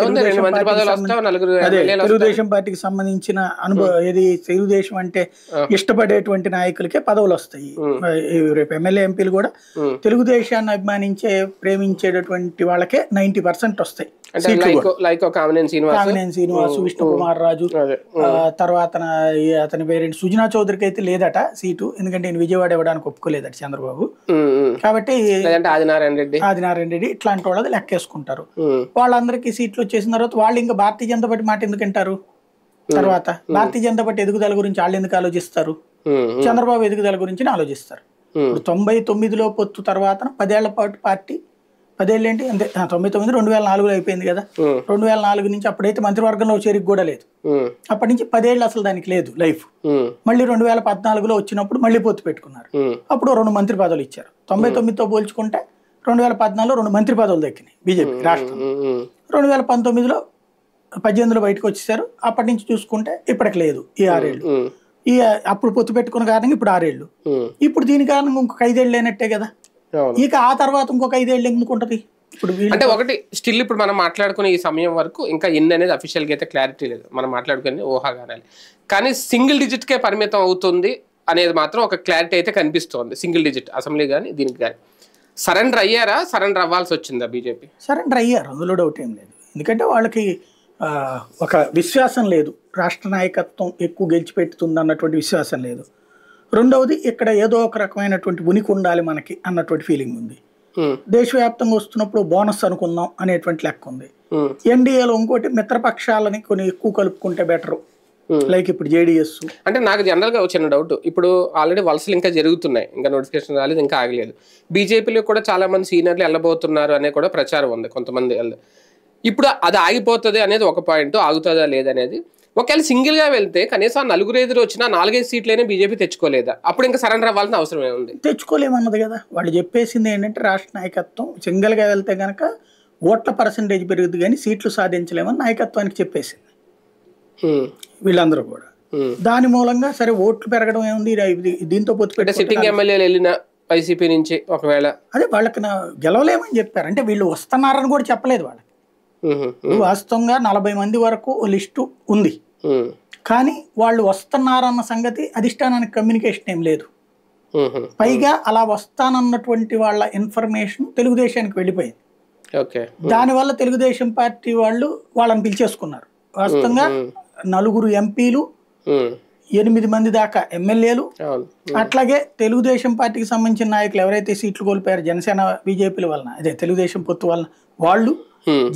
[SPEAKER 2] తెలుగుదేశం పార్టీకి సంబంధించిన అనుభవం ఏది, తెలుగుదేశం అంటే ఇష్టపడేటువంటి నాయకులకే పదవులు వస్తాయి. రేపు ఎమ్మెల్యే ఎంపీలు కూడా తెలుగుదేశాన్ని అభిమానించే ప్రేమించేటటువంటి వాళ్ళకే 90% వస్తాయి.
[SPEAKER 1] కామినేని
[SPEAKER 2] శ్రీనివాసు, విష్ణు కుమార్ రాజు, తర్వాత అతని పేరెంట్ సుజనా చౌదరికి అయితే లేదట సీటు, ఎందుకంటే నేను విజయవాడ ఇవ్వడానికి ఒప్పుకోలేదట చంద్రబాబు. కాబట్టి
[SPEAKER 1] ఆదినారాయణ
[SPEAKER 2] రెడ్డి ఇట్లాంటి వాళ్ళది లెక్కేసుకుంటారు. వాళ్ళందరికీ సీట్లు వచ్చేసిన తర్వాత వాళ్ళు ఇంకా భారతీయ జనతా పార్టీ మాట ఎందుకు వింటారు? తర్వాత భారతీయ జనతా పార్టీ ఎదుగుదల గురించి వాళ్ళు ఎందుకు ఆలోచిస్తారు? చంద్రబాబు ఎదుగుదల గురించి ఆలోచిస్తారు. ఇప్పుడు 99లో పొత్తు తర్వాత 10 ఏళ్ల పాటు పార్టీ, 10 ఏళ్ళు ఏంటి అంతే, 99 2004లో అయిపోయింది కదా. 2004 నుంచి అప్పుడైతే మంత్రివర్గంలో చేరిక కూడా లేదు. అప్పటి నుంచి 10 ఏళ్ళు అసలు దానికి లేదు లైఫ్. మళ్ళీ 2014లో వచ్చినప్పుడు మళ్ళీ పొత్తు పెట్టుకున్నారు. అప్పుడు 2 మంత్రి పదవులు ఇచ్చారు. 99తో పోల్చుకుంటే 2014లో 2 మంత్రి పదవులు దక్కినాయి బీజేపీ రాష్ట్రం. 2019లో 18లో బయటకు వచ్చేసారు. అప్పటి నుంచి చూసుకుంటే ఇప్పటికి లేదు ఈ 6 ఏళ్ళు. అప్పుడు పొత్తు పెట్టుకున్న కారణంగా ఇప్పుడు 6 ఏళ్ళు. ఇప్పుడు దీని కారణంగా ఇంకొక 5 ఏళ్ళు లేనట్టే కదా. ఇక ఆ తర్వాత ఇంకొక 5 ఏళ్ళు ఎందుకు ఉంటది? ఇప్పుడు
[SPEAKER 1] అంటే ఒకటి స్టిల్ ఇప్పుడు మనం మాట్లాడుకునే ఈ సమయం వరకు ఇంకా ఎన్ని అనేది అఫీషియల్గా అయితే క్లారిటీ లేదు. మనం మాట్లాడుకునే ఊహాగానాలి. కానీ సింగిల్ డిజిట్కే పరిమితం అవుతుంది అనేది మాత్రం ఒక క్లారిటీ అయితే కనిపిస్తోంది. సింగిల్ డిజిట్ అసెంబ్లీ కానీ దీనికి కానీ. సరెండర్ అయ్యారా? సరెండర్ అవ్వాల్సి వచ్చిందా బీజేపీ?
[SPEAKER 2] సరెండర్ అయ్యారు, అందులో డౌట్ ఏం లేదు. ఎందుకంటే వాళ్ళకి ఒక విశ్వాసం లేదు, రాష్ట్ర నాయకత్వం ఎక్కువ గెలిచిపెట్టుతుంది అన్నటువంటి విశ్వాసం లేదు. రెండవది ఇక్కడ ఏదో ఒక రకమైనటువంటి ఉనికి ఉండాలి మనకి అన్నటువంటి ఫీలింగ్ ఉంది. దేశవ్యాప్తంగా వస్తున్నప్పుడు బోనస్ అనుకుందాం అనేటువంటి లెక్క ఉంది. ఎన్డీఏలో ఇంకోటి మిత్రపక్షాలని కొన్ని ఎక్కువ కలుపుకుంటే బెటర్, లైక్ ఇప్పుడు జేడీఎస్.
[SPEAKER 1] అంటే నాకు జనరల్గా వచ్చిన డౌట్, ఇప్పుడు ఆల్రెడీ వలసలు ఇంకా జరుగుతున్నాయి, ఇంకా నోటిఫికేషన్ రాలేదు, ఇంకా ఆగలేదు. బీజేపీలో కూడా చాలా మంది సీనియర్లు వెళ్ళబోతున్నారు అనే కూడా ప్రచారం ఉంది కొంతమంది. ఇప్పుడు అది ఆగిపోతుంది అనేది ఒక పాయింట్, ఆగుతుందా లేదనేది. ఒకవేళ సింగిల్గా వెళ్తే కనీసం 4 వచ్చినా 4-5 సీట్లైనా బీజేపీ తెచ్చుకోలేదా? అప్పుడు ఇంకా సరెండర్ అవ్వాల్సిన అవసరం ఏముంది?
[SPEAKER 2] తెచ్చుకోలేమన్నది కదా. వాళ్ళు చెప్పేసింది ఏంటంటే రాష్ట్ర నాయకత్వం సింగిల్గా వెళ్తే కనుక ఓట్ల పర్సంటేజ్ పెరుగుతుంది కానీ సీట్లు సాధించలేమని నాయకత్వానికి చెప్పేసింది వీళ్ళందరూ కూడా. దాని మూలంగా సరే ఓట్లు పెరగడం ఏముంది, దీంతో పొత్తు పెట్టి
[SPEAKER 1] సిట్టింగ్ ఎమ్మెల్యేలు వెళ్ళిన వైసీపీ నుంచి ఒకవేళ
[SPEAKER 2] అదే వాళ్ళకి గెలవలేమని చెప్పారు. అంటే వీళ్ళు వస్తున్నారని కూడా చెప్పలేదు వాళ్ళకి. వాస్తవంగా 40 మంది వరకు లిస్టు ఉంది, కానీ వాళ్ళు వస్తున్నారన్న సంగతి అధిష్టానానికి కమ్యూనికేషన్ ఏం లేదు. పైగా అలా వస్తానన్నటువంటి వాళ్ళ ఇన్ఫర్మేషన్ తెలుగుదేశానికి వెళ్ళిపోయింది. దానివల్ల తెలుగుదేశం పార్టీ వాళ్ళు వాళ్ళని పిలిచేసుకున్నారు. వాస్తవంగా 4 ఎంపీలు, 8 మంది దాకా ఎమ్మెల్యేలు, అట్లాగే తెలుగుదేశం పార్టీకి సంబంధించిన నాయకులు ఎవరైతే సీట్లు కోల్పోయారు జనసేన బీజేపీల వలన, అదే తెలుగుదేశం పొత్తు వలన, వాళ్ళు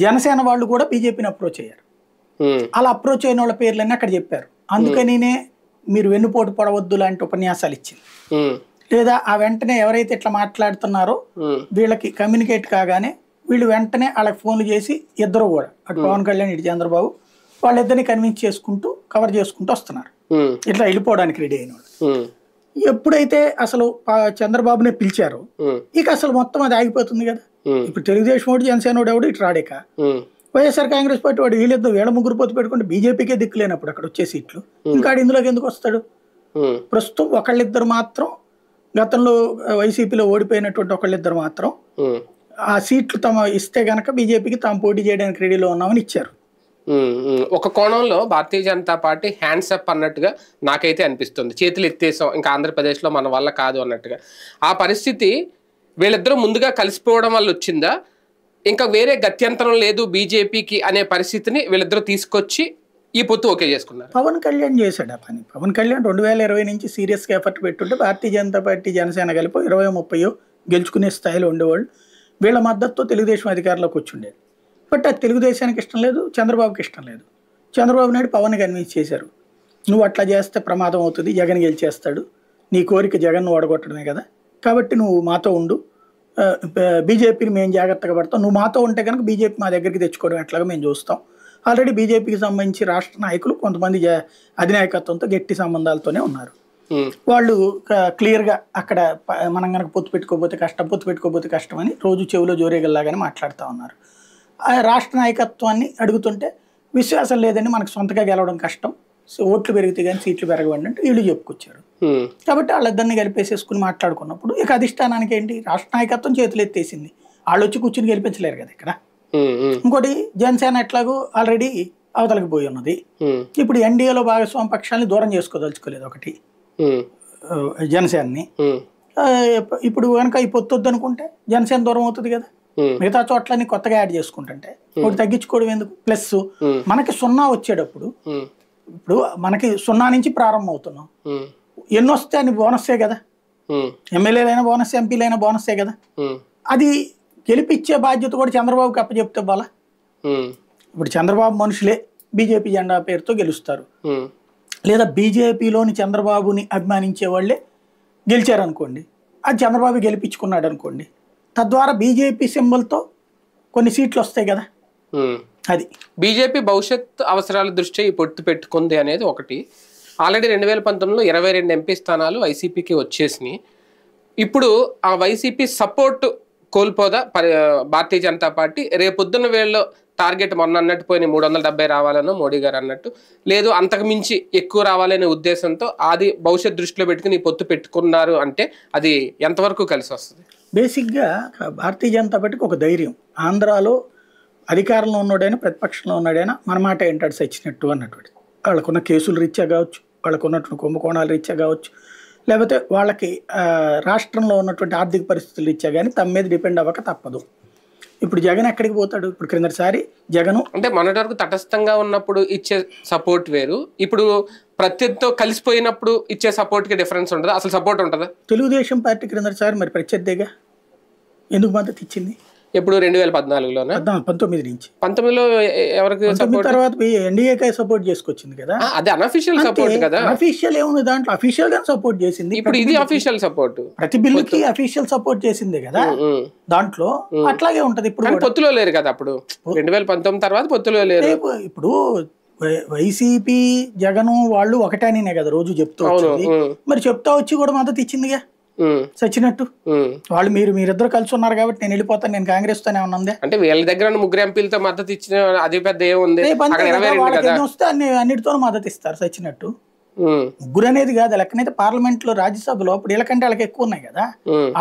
[SPEAKER 2] జనసేన వాళ్ళు కూడా బీజేపీని అప్రోచ్ అయ్యారు. అలా అప్రోచ్ అయిన వాళ్ళ పేర్లన్నీ అక్కడ చెప్పారు. అందుకనినే మీరు వెన్నుపోటు పడవద్దు లాంటి ఉపన్యాసాలు ఇచ్చింది. లేదా ఆ వెంటనే ఎవరైతే ఇట్లా మాట్లాడుతున్నారో వీళ్ళకి కమ్యూనికేట్ కాగానే వీళ్ళు వెంటనే వాళ్ళకి ఫోన్లు చేసి ఇద్దరు కూడా, అటు పవన్ కళ్యాణ్ ఇటు చంద్రబాబు, వాళ్ళిద్దరిని కన్విన్స్ చేసుకుంటూ కవర్ చేసుకుంటూ వస్తున్నారు ఇట్లా వెళ్ళిపోవడానికి రెడీ అయిన వాళ్ళు. ఎప్పుడైతే అసలు చంద్రబాబునే పిలిచారో ఇక అసలు మొత్తం అది ఆగిపోతుంది కదా. ఇప్పుడు తెలుగుదేశం వాడు జనసేన వాడు ఎవడు ఇటు రాడేక, వైఎస్ఆర్ కాంగ్రెస్ పార్టీ వాడు వీళ్ళ ముగ్గురు పొత్తు పెట్టుకుంటే బీజేపీకే దిక్కు లేనప్పుడు అక్కడ వచ్చే సీట్లు ఇంకా ఇందులోకి ఎందుకు వస్తాడు? ప్రస్తుతం ఒకళ్ళిద్దరు మాత్రం, గతంలో వైసీపీలో ఓడిపోయినటువంటి ఒకళ్ళిద్దరు మాత్రం ఆ సీట్లు తమ ఇస్తే గనక బీజేపీకి తాము పోటీ చేయడానికి రెడీలో ఉన్నామని ఇచ్చారు.
[SPEAKER 1] ఒక కోణంలో Bharatiya Janata party hands up అన్నట్టుగా నాకైతే అనిపిస్తుంది. చేతులు ఎత్తేసాం ఇంకా ఆంధ్రప్రదేశ్లో మన వల్ల కాదు అన్నట్టుగా. ఆ పరిస్థితి వీళ్ళిద్దరూ ముందుగా కలిసిపోవడం వల్ల వచ్చిందా, ఇంకా వేరే గత్యంతరం లేదు బీజేపీకి అనే పరిస్థితిని వీళ్ళిద్దరూ తీసుకొచ్చి ఈ పొత్తు ఓకే చేసుకున్నారు?
[SPEAKER 2] పవన్ కళ్యాణ్ చేశాడు ఆ పని. పవన్ కళ్యాణ్ 2020 నుంచి సీరియస్గా ఎఫర్ట్ పెట్టుంటే భారతీయ జనతా పార్టీ జనసేన కలిపి 20-30 గెలుచుకునే స్థాయిలో ఉండేవాళ్ళు. వీళ్ళ మద్దతుతో తెలుగుదేశం అధికారంలోకి వచ్చిండేది. బట్ అది తెలుగుదేశానికి ఇష్టం లేదు, చంద్రబాబుకి ఇష్టం లేదు. చంద్రబాబు నాయుడు పవన్ కన్విన్స్ చేశారు, నువ్వు అట్లా చేస్తే ప్రమాదం అవుతుంది, జగన్ గెలిచేస్తాడు, నీ కోరిక జగన్ను ఓడగొట్టడమే కదా, కాబట్టి నువ్వు మాతో ఉండు, బీజేపీని మేము జాగ్రత్తగా పడతాం, నువ్వు మాతో ఉంటే కనుక బీజేపీ మా దగ్గరికి తెచ్చుకోవడం ఎట్లాగా మేము చూస్తాం. ఆల్రెడీ బీజేపీకి సంబంధించి రాష్ట్ర నాయకులు కొంతమంది అధినాయకత్వంతో గట్టి సంబంధాలతోనే ఉన్నారు. వాళ్ళు క్లియర్గా అక్కడ మనం కనుక పొత్తు పెట్టుకోకపోతే కష్టం అని రోజు చెవిలో జోరేగల్లాగానే మాట్లాడుతూ ఉన్నారు. రాష్ట్ర నాయకత్వాన్ని అడుగుతుంటే విశ్వాసం లేదని మనకు సొంతగా గెలవడం కష్టం, ఓట్లు పెరిగితే కానీ సీట్లు పెరగవండి అంటే వీళ్ళు చెప్పుకొచ్చారు. కాబట్టి వాళ్ళిద్దరిని కలిపేసేసుకుని మాట్లాడుకున్నప్పుడు ఇక అధిష్టానానికి ఏంటి, రాష్ట్ర నాయకత్వం చేతులు ఎత్తేసింది, వాళ్ళు వచ్చి కూర్చుని గెలిపించలేరు కదా ఇక్కడ. ఇంకోటి జనసేన ఎట్లాగో ఆల్రెడీ అవతలకి పోయి ఉన్నది. ఇప్పుడు ఎన్డీఏలో భాగస్వామి పక్షాలని దూరం చేసుకోదలుచుకోలేదు ఒకటి జనసేనని. ఇప్పుడు కనుక ఈ పొత్తొద్దు అనుకుంటే జనసేన దూరం అవుతుంది కదా. మిగతా చోట్లని కొత్తగా యాడ్ చేసుకుంటుంటే ఒకటి తగ్గించుకోవడం ఎందుకు? ప్లస్ మనకి 0 వచ్చేటప్పుడు, ఇప్పుడు మనకి 0 నుంచి ప్రారంభం అవుతున్నాం, ఎన్ని వస్తే అని బోనస్సే కదా. ఎమ్మెల్యేలైనా బోనస్, ఎంపీలైనా బోనస్సే కదా. అది గెలిపించే బాధ్యత కూడా చంద్రబాబుకి అప్పచెప్తే బాలా. ఇప్పుడు చంద్రబాబు మనుషులే బీజేపీ జెండా పేరుతో గెలుస్తారు, లేదా బీజేపీలోని చంద్రబాబుని అభిమానించే వాళ్ళే గెలిచారనుకోండి, అది చంద్రబాబు గెలిపించుకున్నాడు అనుకోండి, తద్వారా బీజేపీ సింబల్తో కొన్ని సీట్లు వస్తాయి కదా. అది
[SPEAKER 1] బీజేపీ భవిష్యత్ అవసరాల దృష్ట్యా ఈ పొత్తు పెట్టుకుంది అనేది ఒకటి. ఆల్రెడీ 2019లో 22 ఎంపీ స్థానాలు వైసీపీకి వచ్చేసినాయి. ఇప్పుడు ఆ YCP support కోల్పోదా Bharatiya Janata party? రేపొద్దున వేళలో టార్గెట్ మొన్న అన్నట్టు పోయిన 370 రావాలనో మోడీ గారు అన్నట్టు, లేదు అంతకు మించి ఎక్కువ రావాలనే ఉద్దేశంతో అది భవిష్యత్ దృష్టిలో పెట్టుకుని ఈ పొత్తు పెట్టుకున్నారు అంటే అది ఎంతవరకు కలిసి వస్తుంది?
[SPEAKER 2] బేసిక్గా భారతీయ జనతా పార్టీకి ఒక ధైర్యం, ఆంధ్రాలో అధికారంలో ఉన్నాడైనా ప్రతిపక్షంలో ఉన్నాడైనా మన మాట ఏంటాడు సచ్చినట్టు అన్నటువంటి, వాళ్ళకున్న కేసుల రీత్యా కావచ్చు, వాళ్ళకు ఉన్నటువంటి కుంభకోణాల రీత్యా కావచ్చు, లేకపోతే వాళ్ళకి రాష్ట్రంలో ఉన్నటువంటి ఆర్థిక పరిస్థితుల రీత్యా కానీ తమ మీద డిపెండ్ అవ్వక తప్పదు. ఇప్పుడు జగన్ ఎక్కడికి పోతాడు? ఇప్పుడు క్రిందటిసారి జగన్
[SPEAKER 1] అంటే మొన్నటి వరకు తటస్థంగా ఉన్నప్పుడు ఇచ్చే సపోర్ట్ వేరు, ఇప్పుడు ప్రత్యర్థితో కలిసిపోయినప్పుడు ఇచ్చే సపోర్ట్కి డిఫరెన్స్ ఉంటుందా? అసలు సపోర్ట్ ఉంటుందా?
[SPEAKER 2] తెలుగుదేశం పార్టీ క్రిందటిసారి మరి ప్రత్యర్థిగా ఎందుకు మద్దతు ఇచ్చింది?
[SPEAKER 1] ఎప్పుడు 2014లోనే?
[SPEAKER 2] 19 నుంచి.
[SPEAKER 1] 19లో ఎవరికి
[SPEAKER 2] తర్వాత ఎన్డీఏకే సపోర్ట్ చేసుకొచ్చింది కదా.
[SPEAKER 1] అది అన్అఫీషియల్ సపోర్ట్ కదా.
[SPEAKER 2] అఫీషియల్ ఏముంది దాంట్లో? అఫీషియల్ గా సపోర్ట్ చేసింది.
[SPEAKER 1] ఇప్పుడు ఇది అఫీషియల్ సపోర్ట్,
[SPEAKER 2] ప్రతి బిల్లుకి అఫీషియల్ సపోర్ట్ చేసింది కదా దాంట్లో. అట్లాగే ఉంటది. ఇప్పుడు
[SPEAKER 1] పొత్తులో లేరు కదా, అప్పుడు 2019 తర్వాత పొత్తులో లేరు.
[SPEAKER 2] ఇప్పుడు వైసీపీ జగన్ వాళ్ళు ఒకటేనే కదా రోజు చెప్తూ వచ్చింది, మరి చెప్తా వచ్చి కూడా మద్దతు ఇచ్చిందిగా సచ్చినట్టు. వాళ్ళు మీరిద్దరు కలిసి ఉన్నారు కాబట్టి నేను వెళ్ళిపోతాను, నేను కాంగ్రెస్ తోనే ఉన్నది
[SPEAKER 1] అంటే వీళ్ళ దగ్గర 3 ఎంపీలతో మద్దతు ఇచ్చిన అది పెద్ద ఏముంది,
[SPEAKER 2] వస్తే అన్నిటితో మద్దతు ఇస్తారు సచ్చినట్టు. 3 అనేది కాదు లెక్కనైతే, పార్లమెంట్ లో రాజ్యసభలో అప్పుడు వీళ్ళకంటే వాళ్ళకి ఎక్కువ ఉన్నాయి కదా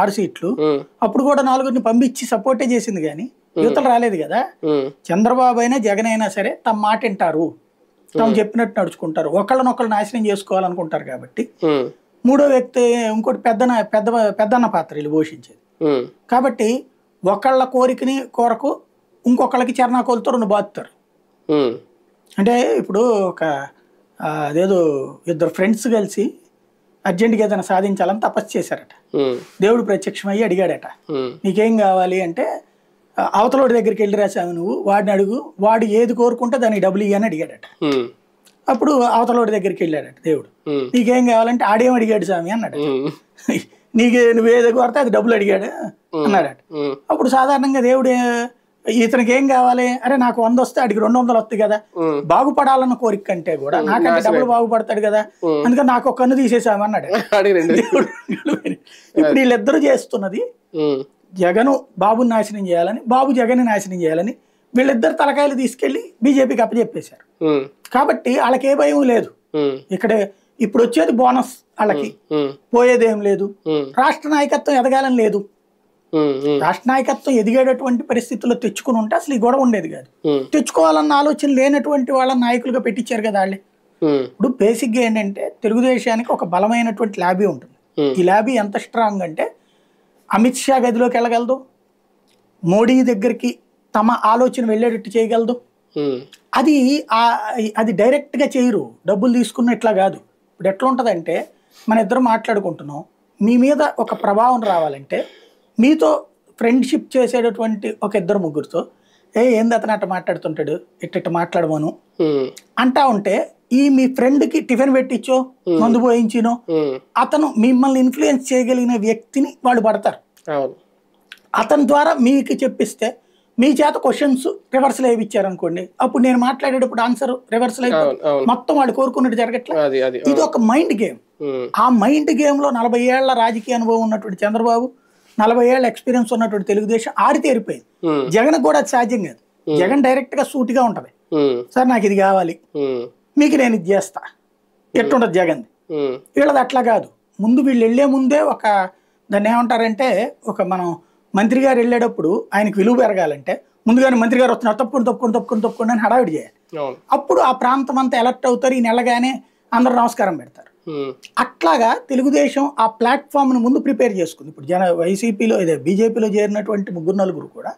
[SPEAKER 2] 6 సీట్లు. అప్పుడు కూడా 4 పంపించి సపోర్టే చేసింది కానీ యువతలు రాలేదు కదా. చంద్రబాబు అయినా జగన్ అయినా సరే తమ మాట వింటారు, తాము చెప్పినట్టు నడుచుకుంటారు, ఒకళ్ళనొకళ్ళు నాశనం చేసుకోవాలనుకుంటారు కాబట్టి మూడో వ్యక్తి ఇంకోటి పెద్దన్న పాత్ర వీళ్ళు పోషించేది కాబట్టి ఒకళ్ళ కోరికని కోరకు ఇంకొకళ్ళకి చరణాకోలతో 2 బాతుతారు. అంటే ఇప్పుడు అదేదో 2 ఫ్రెండ్స్ కలిసి అర్జెంటుగా ఏదైనా సాధించాలని తపస్సు చేశారట. దేవుడు ప్రత్యక్షమయ్యి అడిగాడట, నీకేం కావాలి అంటే, అవతలోడి దగ్గరికి వెళ్ళి రాసావు నువ్వు, వాడిని అడుగు, వాడు ఏది కోరుకుంటే దానికి డబ్బులు ఇయ్యని అడిగాడట. అప్పుడు అవతలోడి దగ్గరికి వెళ్ళాడట దేవుడు, నీకేం కావాలంటే ఆడేం అడిగాడు స్వామి అన్నాడు. నువ్వేదో కోరితే అది డబ్బులు అడిగాడు అన్నాడట. అప్పుడు సాధారణంగా దేవుడు ఇతనికి ఏం కావాలి, అరే నాకు 100 వస్తే అడిగి 200 వస్తాయి కదా, బాగుపడాలన్న కోరిక కంటే కూడా నాకంటే డబ్బులు బాగుపడతాడు కదా, అందుకని నాకు ఒక కన్ను తీసేసాము అన్నాడు. ఇప్పుడు వీళ్ళిద్దరూ చేస్తున్నది జగను బాబుని నాశనం చేయాలని, బాబు జగన్ నాశనం చేయాలని వీళ్ళిద్దరు తలకాయలు తీసుకెళ్లి బీజేపీకి అప్పచెప్పేశారు. కాబట్టి వాళ్ళకి ఏ భయం లేదు. ఇక్కడ ఇప్పుడు వచ్చేది బోనస్, వాళ్ళకి పోయేదేం లేదు. రాష్ట్ర నాయకత్వం ఎదగాలని లేదు. రాష్ట్ర నాయకత్వం ఎదిగేటటువంటి పరిస్థితుల్లో తెచ్చుకుని ఉంటే అసలు ఈ గొడవ ఉండేది కాదు. తెచ్చుకోవాలన్న ఆలోచన లేనటువంటి వాళ్ళ నాయకులుగా పెట్టించారు కదా వాళ్ళే. ఇప్పుడు బేసిక్ గా ఏంటంటే తెలుగుదేశానికి ఒక బలమైనటువంటి ల్యాబీ ఉంటుంది. ఈ ల్యాబీ ఎంత స్ట్రాంగ్ అంటే అమిత్ షా గదిలోకి వెళ్ళగలదు, మోడీ దగ్గరికి తమ ఆలోచన వెళ్ళేటట్టు చేయగలదు. అది డైరెక్ట్ గా చేయరు, డబ్బులు తీసుకున్నట్లా కాదు. ఇప్పుడు ఎట్లా ఉంటదంటే, మన ఇద్దరు మాట్లాడుకుంటున్నాం, మీ మీద ఒక ప్రభావం రావాలంటే మీతో ఫ్రెండ్షిప్ చేసేటటువంటి ఒక 2-3తో ఏంది అతను అట్ట మాట్లాడుతుంటాడు, ఇట్ట మాట్లాడమను అంటా ఉంటే, ఈ మీ ఫ్రెండ్ కి టిఫిన్ పెట్టించో మందు పోయించినో అతను మిమ్మల్ని ఇన్ఫ్లుయెన్స్ చేయగలిగిన వ్యక్తిని వాళ్ళు పడతారు. అతని ద్వారా మీకు చెప్పిస్తే మీ చేత క్వశ్చన్స్ రివర్సల్ వేయించారనుకోండి, అప్పుడు నేను మాట్లాడేటప్పుడు ఆన్సర్ రివర్సల్ అయిపోతుంది, మొత్తం వాళ్ళు కోరుకున్నట్టు జరగట్లేదు. ఇది ఒక మైండ్ గేమ్. ఆ మైండ్ గేమ్ లో 40 ఏళ్ల రాజకీయ అనుభవం ఉన్నటువంటి చంద్రబాబు, 40 ఏళ్ల ఎక్స్పీరియన్స్ ఉన్నటువంటి తెలుగుదేశం ఆరితేరిపోయింది. జగన్ కూడా అది సాధ్యం కాదు. జగన్ డైరెక్ట్ గా సూటిగా ఉంటది, సార్ నాకు ఇది కావాలి, మీకు నేను ఇది చేస్తా, ఎట్టుంటది జగన్. వీళ్ళది అట్లా కాదు. ముందు వీళ్ళు వెళ్లే ముందే ఒక దాన్ని ఏమంటారంటే, ఒక మనం మంత్రి గారు వెళ్ళేటప్పుడు ఆయనకు విలువ పెరగాలంటే ముందుగానే మంత్రి గారు వస్తున్నారు, తప్పుకోండి అని హడావిడి చేయాలి. అప్పుడు ఆ ప్రాంతం అంతా ఎలర్ట్ అవుతారు, ఈ నెలగానే అందరూ నమస్కారం పెడతారు. అట్లాగా తెలుగుదేశం ఆ ప్లాట్ఫామ్ ను ముందు ప్రిపేర్ చేసుకుంది. ఇప్పుడు వైసీపీలో బీజేపీలో చేరినటువంటి 3-4 కూడా,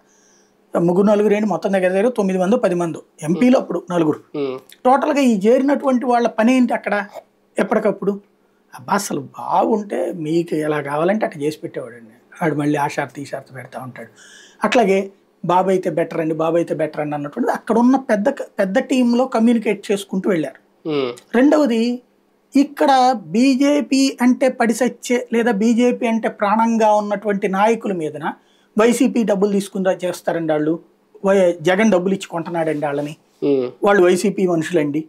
[SPEAKER 2] 3-4 ఏంటి మొత్తం దగ్గర 9 మందో 10 మందో ఎంపీలో అప్పుడు 4. టోటల్ గా ఈ చేరినటువంటి వాళ్ళ పని ఏంటి అక్కడ, ఎప్పటికప్పుడు అబ్బా అసలు బాగుంటే మీకు ఎలా కావాలంటే అట్లా చేసి పెట్టేవాడండి. వాడు మళ్ళీ ఆ షరతు ఈ షరతు పెడతా ఉంటాడు. అట్లాగే బాబు అయితే బెటర్ అండి, బాబు అయితే బెటర్ అండి అన్నటువంటిది అక్కడ ఉన్న పెద్ద టీంలో కమ్యూనికేట్ చేసుకుంటూ వెళ్ళారు. రెండవది, ఇక్కడ బీజేపీ అంటే పడిసచ్చే లేదా బీజేపీ అంటే ప్రాణంగా ఉన్నటువంటి నాయకుల మీదన వైసీపీ డబ్బులు తీసుకుని చేస్తారండి వాళ్ళు, జగన్ డబ్బులు ఇచ్చి కొంటున్నాడండి వాళ్ళని, వాళ్ళు వైసీపీ మనుషులండి,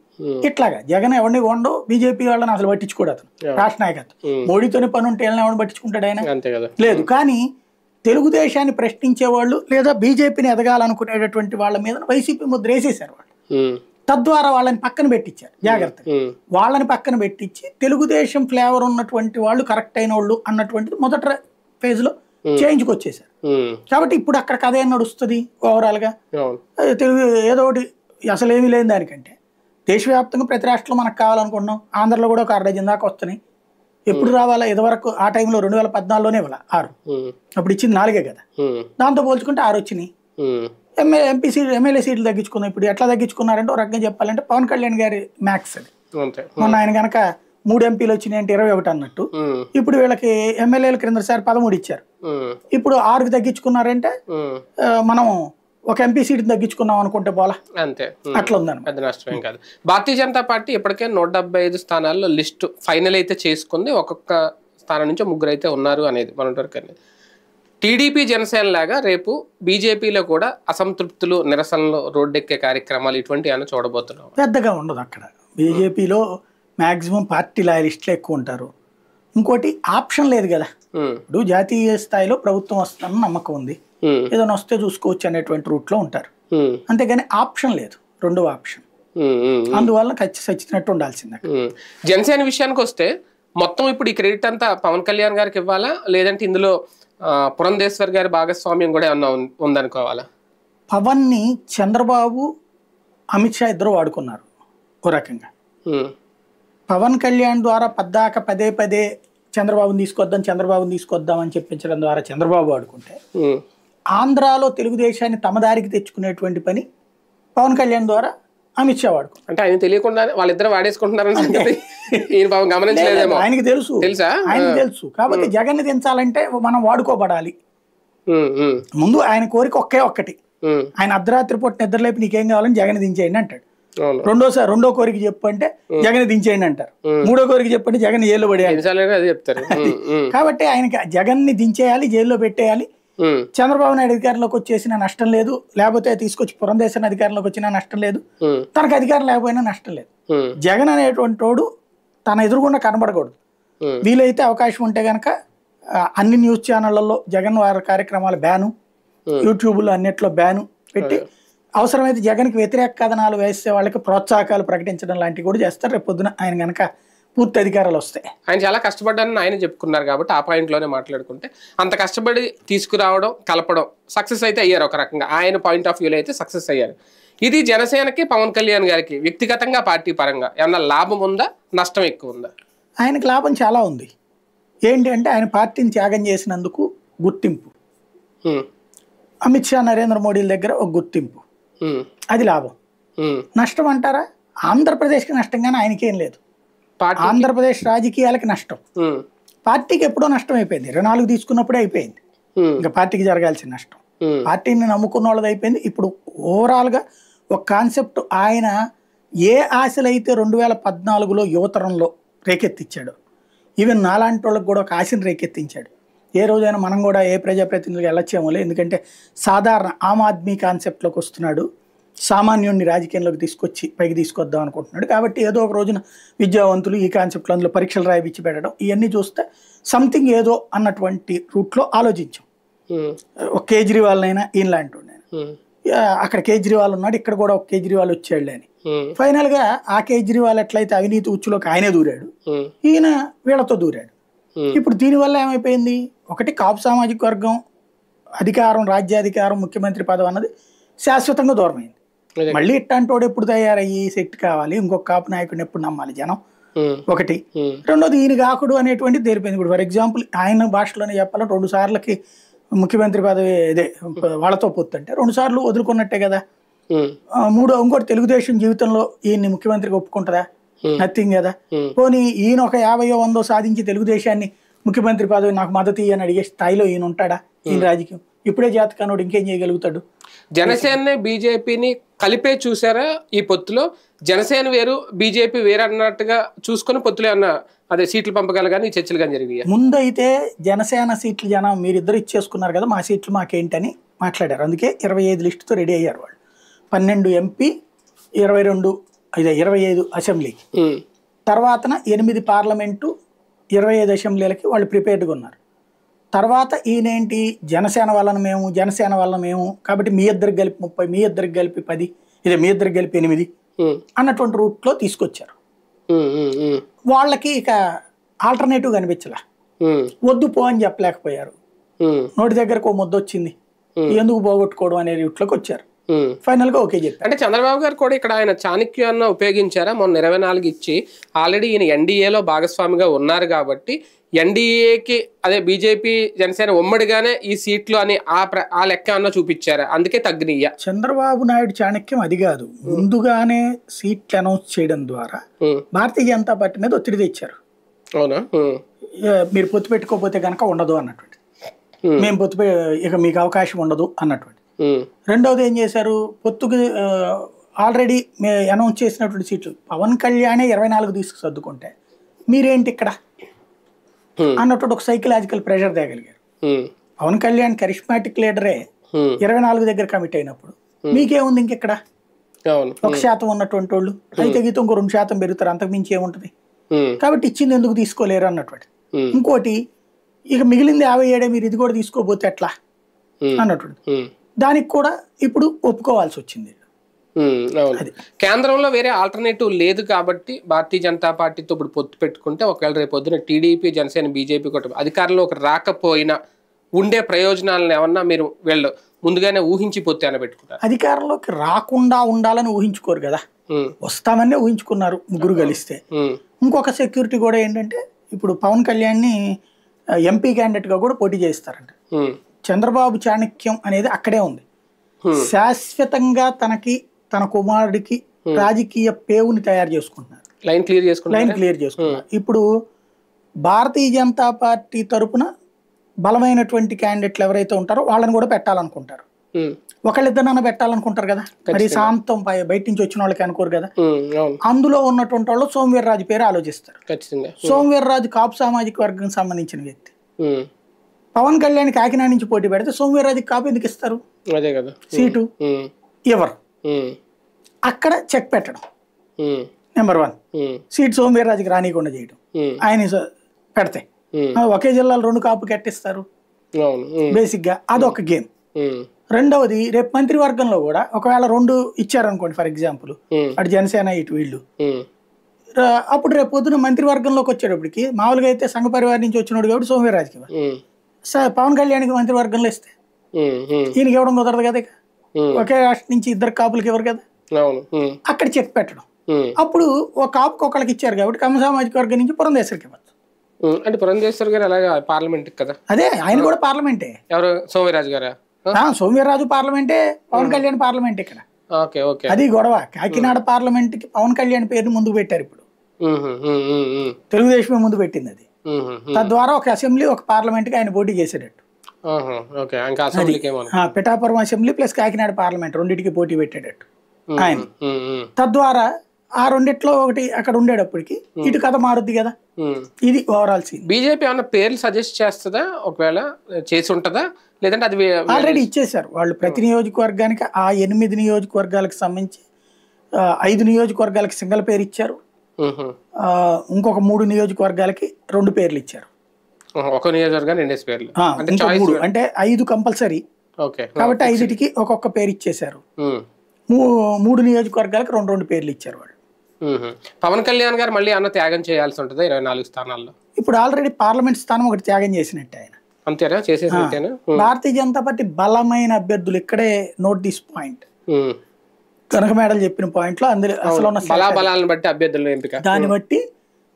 [SPEAKER 2] ఇట్లాగా జగన్ ఎవరిని కొండో బీజేపీ వాళ్ళని అసలు పట్టించుకోడు. రాష్ట్ర నాయకత్వం మోడీతోనే పని ఉంటే ఎవరిని పట్టించుకుంటాడు ఆయన? లేదు. కానీ తెలుగుదేశాన్ని ప్రశ్నించే వాళ్ళు లేదా బీజేపీని ఎదగాలనుకునేటటువంటి వాళ్ళ మీద వైసీపీ ముద్ర వేసేసారు వాళ్ళు. తద్వారా వాళ్ళని పక్కన పెట్టించారు జాగ్రత్తగా. వాళ్ళని పక్కన పెట్టించి తెలుగుదేశం ఫ్లేవర్ ఉన్నటువంటి వాళ్ళు కరెక్ట్ అయిన వాళ్ళు అన్నటువంటిది మొదటి ఫేజ్ లో చేంజ్కి వచ్చేసారు. కాబట్టి ఇప్పుడు అక్కడ కథ ఏం నడుస్తుంది ఓవరాల్ గా? తెలుగు ఏదో ఒకటి అసలు ఏమీ లేని దానికంటే దేశవ్యాప్తంగా ప్రతి రాష్ట్రంలో మనకు కావాలనుకుంటున్నాం. ఆంధ్రలో కూడా ఒక 6 డజన్ దాకా వస్తున్నాయి. ఎప్పుడు రావాలా? ఇదివరకు ఆ టైంలో 2014లోనే ఇవ్వాల 6, అప్పుడు ఇచ్చింది 4 కదా. దాంతో పోల్చుకుంటే 6 వచ్చినాయి. ఎమ్మెల్యే సీట్లు తగ్గించుకున్నాం. ఇప్పుడు ఎట్లా తగ్గించుకున్నారంటే ఒక రకంగా చెప్పాలంటే పవన్ కళ్యాణ్ గారి మ్యాక్స్ అది. మొన్న ఆయన కనుక 3 ఎంపీలు వచ్చినాయి అంటే 21 అన్నట్టు. ఇప్పుడు వీళ్ళకి ఎమ్మెల్యేలు క్రిందసారి 13 ఇచ్చారు. ఇప్పుడు 6కి తగ్గించుకున్నారంటే మనం ఒక ఎంపీ సీట్ తగ్గించుకున్నాం అనుకుంటే పోలా, అంతే. అట్లా ఉందని
[SPEAKER 1] పెద్ద నష్టం కాదు. భారతీయ జనతా పార్టీ ఇప్పటికే 175 స్థానాల్లో లిస్టు ఫైనల్ అయితే చేసుకుంది. ఒక్కొక్క స్థానం నుంచి 3 అయితే ఉన్నారు అనేది మనకి. టీడీపీ జనసేన లాగా రేపు బీజేపీలో కూడా అసంతృప్తులు, నిరసనలు, రోడ్డెక్కే కార్యక్రమాలు ఇటువంటి ఏమైనా చూడబోతున్నాం?
[SPEAKER 2] పెద్దగా ఉండదు అక్కడ. బీజేపీలో మాక్సిమం పార్టీ లాయలిస్టులు ఎక్కువ ఉంటారు. ఇంకోటి ఆప్షన్ లేదు కదా. ఇప్పుడు జాతీయ స్థాయిలో ప్రభుత్వం వస్తుందని నమ్మకం ఉంది, ఏదైనా వస్తే చూసుకోవచ్చు అనేటువంటి రూట్ లో ఉంటారు. అంతేగాని ఆప్షన్ లేదు, రెండవ ఆప్షన్. అందువల్ల ఖచ్చితంగా ఉండాల్సిందే.
[SPEAKER 1] జనసేన విషయానికి వస్తే మొత్తం ఇప్పుడు ఈ క్రెడిట్ అంతా పవన్ కళ్యాణ్ గారికి ఇవ్వాలా, లేదంటే ఇందులో పురంధేశ్వర్ గారి భాగస్వామ్యం కూడా ఏమన్నా ఉందనుకోవాలా?
[SPEAKER 2] పవన్ ని చంద్రబాబు, అమిత్ షా ఇద్దరు వాడుకున్నారు ఓ రకంగా. పవన్ కళ్యాణ్ ద్వారా పదే చంద్రబాబుని తీసుకొద్దాం అని చెప్పించడం ద్వారా చంద్రబాబు వాడుకుంటే, ఆంధ్రాలో తెలుగుదేశాన్ని తమ దారికి తెచ్చుకునేటువంటి పని పవన్ కళ్యాణ్ ద్వారా అమిత్ షా వాడుకుంటారు.
[SPEAKER 1] అంటే ఆయన తెలియకుండా వాళ్ళిద్దరు వాడేసుకుంటున్నారని
[SPEAKER 2] ఆయనకి తెలుసు. కాబట్టి జగన్ ని దించాలంటే మనం వాడుకోబడాలి. ముందు ఆయన కోరిక ఒక్కటి, ఆయన అర్ధరాత్రి పూట నిద్రలేపి నీకేం కావాలని జగన్ దించేయండి అంటాడు. రెండో కోరిక చెప్పు అంటే జగన్ దించేయండి అంటారు. మూడో కోరిక చెప్పంటే జగన్ జైల్లో పడేయాలి. కాబట్టి ఆయనకి జగన్ ని దించేయాలి, జైల్లో పెట్టేయాలి. చంద్రబాబు నాయుడు అధికారంలోకి వచ్చేసిన నష్టం లేదు, లేకపోతే తీసుకొచ్చి పురంధేశ్వరి అధికారంలోకి వచ్చినా నష్టం లేదు, తనకు అధికారం లేకపోయినా నష్టం లేదు. జగన్ అనేటువంటి వాడు తన ఎదురుగుండా కనబడకూడదు. వీలైతే అవకాశం ఉంటే గనక అన్ని న్యూస్ ఛానళ్లలో జగన్ వారి కార్యక్రమాలు బ్యాను, యూట్యూబ్లో అన్నిట్లో బ్యాను పెట్టి అవసరమైతే జగన్కి వ్యతిరేక కథనాలు వేసే వాళ్ళకి ప్రోత్సాహకాలు ప్రకటించడం లాంటివి కూడా చేస్తారు. రేపు పొద్దున ఆయన కనుక పూర్తి అధికారాలు వస్తాయి.
[SPEAKER 1] ఆయన చాలా కష్టపడ్డారని ఆయన చెప్పుకున్నారు కాబట్టి ఆ పాయింట్లోనే మాట్లాడుకుంటే, అంత కష్టపడి తీసుకురావడం, కలపడం సక్సెస్ అయితే అయ్యారు ఒక రకంగా. ఆయన పాయింట్ ఆఫ్ వ్యూలో అయితే సక్సెస్ అయ్యారు. ఇది జనసేనకి, పవన్ కళ్యాణ్ గారికి వ్యక్తిగతంగా, పార్టీ పరంగా ఏమన్నా లాభం ఉందా, నష్టం ఎక్కువ ఉందా?
[SPEAKER 2] ఆయనకు లాభం చాలా ఉంది. ఏంటి అంటే ఆయన పార్టీని త్యాగం చేసినందుకు గుర్తింపు, అమిత్ షా, నరేంద్ర మోడీల దగ్గర ఒక గుర్తింపు, అది లాభం. నష్టం అంటారా? ఆంధ్రప్రదేశ్కి నష్టం కానీ ఆయనకేం లేదు. ఆంధ్రప్రదేశ్ రాజకీయాలకి నష్టం, పార్టీకి ఎప్పుడో నష్టం అయిపోయింది. 24 తీసుకున్నప్పుడే అయిపోయింది. ఇంకా పార్టీకి జరగాల్సిన నష్టం, పార్టీని నమ్ముకున్న వాళ్ళది అయిపోయింది. ఇప్పుడు ఓవరాల్ గా ఒక కాన్సెప్ట్, ఆయన ఏ ఆశలైతే 2014లో యువతరంలో రేకెత్తించాడు, ఈవెన్ నాలాంటి వాళ్ళకి కూడా ఒక ఆశను రేకెత్తించాడు. ఏ రోజైనా మనం కూడా ఏ ప్రజాప్రతినిధులు వెళ్ళొచ్చేమోలే, ఎందుకంటే సాధారణ ఆమ్ ఆద్మీ కాన్సెప్ట్లోకి వస్తున్నాడు, సామాన్యుడిని రాజకీయంలోకి తీసుకొచ్చి పైకి తీసుకొద్దాం అనుకుంటున్నాడు. కాబట్టి ఏదో ఒక రోజున విద్యావంతులు ఈ కాన్సెప్ట్లో అందులో పరీక్షలు రాయిపించి పెట్టడం, ఇవన్నీ చూస్తే సంథింగ్ ఏదో అన్నటువంటి రూట్లో ఆలోచించాం. ఒక కేజ్రీవాల్నైనా ఈయనలాంటి అక్కడ కేజ్రీవాల్ ఉన్నాడు, ఇక్కడ కూడా ఒక కేజ్రీవాల్ వచ్చాడు అని. ఫైనల్ గా ఆ కేజ్రీవాల్ ఎట్లయితే అవినీతి ఉచ్చులోకి ఆయనే దూరాడు, ఈయన వీళ్ళతో దూరాడు. ఇప్పుడు దీనివల్ల ఏమైపోయింది, ఒకటి కాపు సామాజిక వర్గం అధికారం, రాజ్యాధికారం, ముఖ్యమంత్రి పదవి అన్నది శాశ్వతంగా దూరమైంది. మళ్ళీ ఇట్లాంటి వాడు ఎప్పుడు తయారయ్యి సెట్ కావాలి, ఇంకొక కాపు నాయకుడిని ఎప్పుడు నమ్మాలి జనం, ఒకటి. రెండోది ఈయన కాకుడు అనేటువంటిది తెలిపింది. ఇప్పుడు ఫర్ ఎగ్జాంపుల్ ఆయన భాషలోనే చెప్పాలంటే 2 సార్లకి ముఖ్యమంత్రి పదవి ఇదే వాళ్ళతో పొత్తుంటే 2 సార్లు వదులుకున్నట్టే కదా. ఇంకోటి తెలుగుదేశం జీవితంలో ఈయన్ని ముఖ్యమంత్రిగా ఒప్పుకుంటుందా? నథింగ్ కదా. పోనీ ఈయన ఒక 50 100 సాధించి తెలుగుదేశాన్ని ముఖ్యమంత్రి పదవి నాకు మద్దతు అని అడిగే స్థాయిలో ఈయన ఉంటాడా? ఈయన రాజకీయం ఇప్పుడే జాతకానోడు ఇంకేం చేయగలుగుతాడు?
[SPEAKER 1] జనసేన బీజేపీని కలిపే చూసారా ఈ పొత్తులో? జనసేన వేరు బీజేపీ వేరు అన్నట్టుగా చూసుకుని పొత్తులే అన్న అదే సీట్లు పంపకాలు కానీ చర్చలు కానీ జరిగాయి.
[SPEAKER 2] ముందైతే జనసేన సీట్లు జనం మీరిద్దరు ఇచ్చేసుకున్నారు కదా, మా సీట్లు మాకేంటని మాట్లాడారు. అందుకే 25 లిస్టుతో రెడీ అయ్యారు వాళ్ళు. 12 ఎంపీ, 25 అసెంబ్లీ, తర్వాతన 8 పార్లమెంటు, 25 అసెంబ్లీలకి వాళ్ళు ప్రిపేర్డ్గా ఉన్నారు. తర్వాత ఈయనేంటి జనసేన వలన మేము కాబట్టి మీ ఇద్దరికి కలిపి 30, మీ ఇద్దరికి కలిపి 10, ఇదే మీ ఇద్దరికి కలిపి 8 అన్నటువంటి రూట్లో తీసుకొచ్చారు. వాళ్ళకి ఇక ఆల్టర్నేటివ్ కనిపించలే, వద్దు పో అని చెప్పలేకపోయారు. నోటి దగ్గరకు ఓ ముద్ద వచ్చింది, ఎందుకు పోగొట్టుకోవడం అనే రూట్లోకి వచ్చారు. ఫైనల్ గా ఓకే చెప్పారు.
[SPEAKER 1] అంటే చంద్రబాబు గారు కూడా ఇక్కడ ఆయన చాణక్యాన్ని ఉపయోగించారా? మొన్న 24 ఇచ్చి ఆల్రెడీ ఈయన ఎన్డీఏలో భాగస్వామిగా ఉన్నారు కాబట్టి ఎన్డీఏకి అదే బీజేపీ జనసేన ఉమ్మడిగానే ఈ సీట్లు అని ఆ లెక్క అన్న చూపించారా? అందుకే తగ్గినయ్య.
[SPEAKER 2] చంద్రబాబు నాయుడు చాణక్యం అది కాదు, ముందుగానే సీట్లు అనౌన్స్ చేయడం ద్వారా భారతీయ జనతా పార్టీ మీద ఒత్తిడి తెచ్చారు.
[SPEAKER 1] అవునా?
[SPEAKER 2] మీరు పొత్తు పెట్టుకోకపోతే కనుక ఉండదు అన్నటువంటి, మేము పొత్తు ఇక మీకు అవకాశం ఉండదు అన్నటువంటి. రెండవది ఏం చేశారు, పొత్తుకు ఆల్రెడీ అనౌన్స్ చేసినటువంటి సీట్లు పవన్ కళ్యాణే 24 తీసుకు సర్దుకుంటే మీరేంటి ఇక్కడ అన్నటువంటి ఒక సైకలాజికల్ ప్రెషర్ తేగలిగారు. పవన్ కళ్యాణ్ కరిష్మాటిక్ లీడరే 24 దగ్గర కమిట్ అయినప్పుడు మీకేముంది ఇంకెక్కడ? 1% ఉన్నటువంటి వాళ్ళు అయితే గీత ఇంకో 2% పెరుగుతారు, అంతకు మించి ఏముంటది? కాబట్టి ఇచ్చింది ఎందుకు తీసుకోలేరు అన్నటువంటి. ఇంకోటి ఇక మిగిలింది 57 మీరు ఇది కూడా తీసుకోపోతే ఎట్లా అన్నటువంటి, దానికి కూడా ఇప్పుడు ఒప్పుకోవాల్సి వచ్చింది.
[SPEAKER 1] కేంద్రంలో వేరే ఆల్టర్నేటివ్ లేదు కాబట్టి భారతీయ జనతా పార్టీతో ఇప్పుడు పొత్తు పెట్టుకుంటే ఒకవేళ రేపు పొద్దున టీడీపీ జనసేన బీజేపీ కూడా అధికారంలోకి రాకపోయినా ఉండే ప్రయోజనాలను ఏమన్నా మీరు వీళ్ళు ముందుగానే ఊహించి పొత్తు అని పెట్టుకుంటారు?
[SPEAKER 2] అధికారంలోకి రాకుండా ఉండాలని ఊహించుకోరు కదా, వస్తామనే ఊహించుకున్నారు ముగ్గురు కలిస్తే. ఇంకొక సెక్యూరిటీ కూడా ఏంటంటే ఇప్పుడు పవన్ కళ్యాణ్ని ఎంపీ క్యాండిడేట్ గా కూడా పోటీ చేస్తారంట. చంద్రబాబు చాణక్యం అనేది అక్కడే ఉంది. శాశ్వతంగా తన కుమారుడికి రాజకీయ పేవుని తయారు చేసుకుంటున్నారు, లైన్ క్లియర్ చేసుకుంటున్నారు. ఇప్పుడు భారతీయ జనతా పార్టీ తరపున బలమైనటువంటి క్యాండిడేట్లు ఎవరైతే ఉంటారో వాళ్ళని కూడా పెట్టాలనుకుంటారు. ఒకళ్ళిద్దరినైనా పెట్టాలనుకుంటారు కదా, మరి శాంతం బయట నుంచి వచ్చిన వాళ్ళకి అనుకోరు కదా. అందులో ఉన్నటువంటి వాళ్ళు సోమవీర్రాజు పేరు ఆలోచిస్తారు. సోమవీర్రాజు కాపు సామాజిక వర్గం సంబంధించిన వ్యక్తి. పవన్ కళ్యాణ్ కాకినాడ నుంచి పోటీ పెడితే సోమవీర్రాజుకి కాపు ఎందుకు ఇస్తారు? అదే కదా సీటు ఎవరు అక్కడ చెక్ పెట్టడం. నెంబర్ 1 సీట్ సోమవీర్రాజుకి రానికుండా చేయడం, ఆయన పెడితే ఒకే జిల్లాలో 2 కాపు కట్టిస్తారు బేసిక్ గా, అదొక గేమ్. రెండవది రేపు మంత్రివర్గంలో కూడా ఒకవేళ 2 ఇచ్చారనుకోండి ఫర్ ఎగ్జాంపుల్, అటు జనసేన ఇటు వీళ్ళు, అప్పుడు రేపు పొద్దున మంత్రివర్గంలోకి వచ్చేటప్పటికి మామూలుగా అయితే సంఘ పరివారం నుంచి వచ్చినోడు కాబట్టి సోమవీర్రాజుకి, పవన్ కళ్యాణ్కి మంత్రివర్గంలో ఇస్తే ఈయనకి ఇవ్వడం కుదరదు కదా. ఒకే రాష్ట్రం నుంచి 2 కాపులకి ఇవ్వరు కదా, అక్కడ చెక్ పెట్టడం. అప్పుడు ఒక కాపుకి ఒకళ్ళకి ఇచ్చారు కాబట్టి కమ్మ సామాజిక వర్గం నుంచి పురంధేశ్వరికి ఇవ్వచ్చు.
[SPEAKER 1] అంటే పురంధేశ్వర్ గారు అలాగే పార్లమెంట్ కదా,
[SPEAKER 2] అదే ఆయన కూడా పార్లమెంటే.
[SPEAKER 1] ఎవరు? సోమవీర్రాజు గారా?
[SPEAKER 2] సోమవీర్రాజు పార్లమెంటే, పవన్ కళ్యాణ్ పార్లమెంట్ ఇక్కడ. అది గొడవ. కాకినాడ పార్లమెంట్ కి పవన్ కళ్యాణ్ పేరుని ముందుకు పెట్టారు. ఇప్పుడు తెలుగుదేశమే ముందు పెట్టింది అది. తద్వారా ఒక అసెంబ్లీ ఒక పార్లమెంట్ కి ఆయన పోటీ చేసేటట్టు. Pithapuram assembly plus Kakinada parliament రెండింటికి పోటీ పెట్టేటట్టు ఆయన. తద్వారా ఆ రెండిట్లో ఒకటి అక్కడ ఉండేటప్పటికి ఇటు కథ మారుద్ది కదా. ఇది ఓవరాల్ సీన్.
[SPEAKER 1] బీజేపీ ఏమన్నా పేర్లు సజెస్ట్ చేస్తుందా? ఒకవేళ చేసి ఉంటుందా, లేదంటే అది
[SPEAKER 2] ఆల్రెడీ ఇచ్చేసారు వాళ్ళు. ప్రతి నియోజకవర్గానికి ఆ 8 నియోజకవర్గాలకు సంబంధించి 5 నియోజకవర్గాలకి సింగిల్ పేరు ఇచ్చారు, ఇంకొక 3 నియోజకవర్గాలకి 2 పేర్లు ఇచ్చారు.
[SPEAKER 1] ఒక నియోజకవర్గానికి 2 పేర్లు
[SPEAKER 2] అంటే 5 కంపల్సరీ కాబట్టి 5టికి ఒక్కొక్క పేరు ఇచ్చేసారు. 3 నియోజకవర్గాలకు 2 పేర్లు ఇచ్చారు వాళ్ళు.
[SPEAKER 1] పవన్ కళ్యాణ్ గారు మళ్ళీ అన్న త్యాగం చేయాల్సి ఉంటుంది 24 స్థానాల్లో.
[SPEAKER 2] ఇప్పుడు ఆల్రెడీ పార్లమెంట్ స్థానం ఒకటి త్యాగం చేసినట్టు ఆయన.
[SPEAKER 1] అంతేనా? చేసేసినట్టేనా?
[SPEAKER 2] భారతీయ జనతా పార్టీ బలమైన అభ్యర్థులు ఇక్కడే నోట్ దిస్ పాయింట్. కనక మేడలు చెప్పిన పాయింట్ లో అందులో అసలు
[SPEAKER 1] బలాలను బట్టి అభ్యర్థులు ఎంపిక,
[SPEAKER 2] దాన్ని బట్టి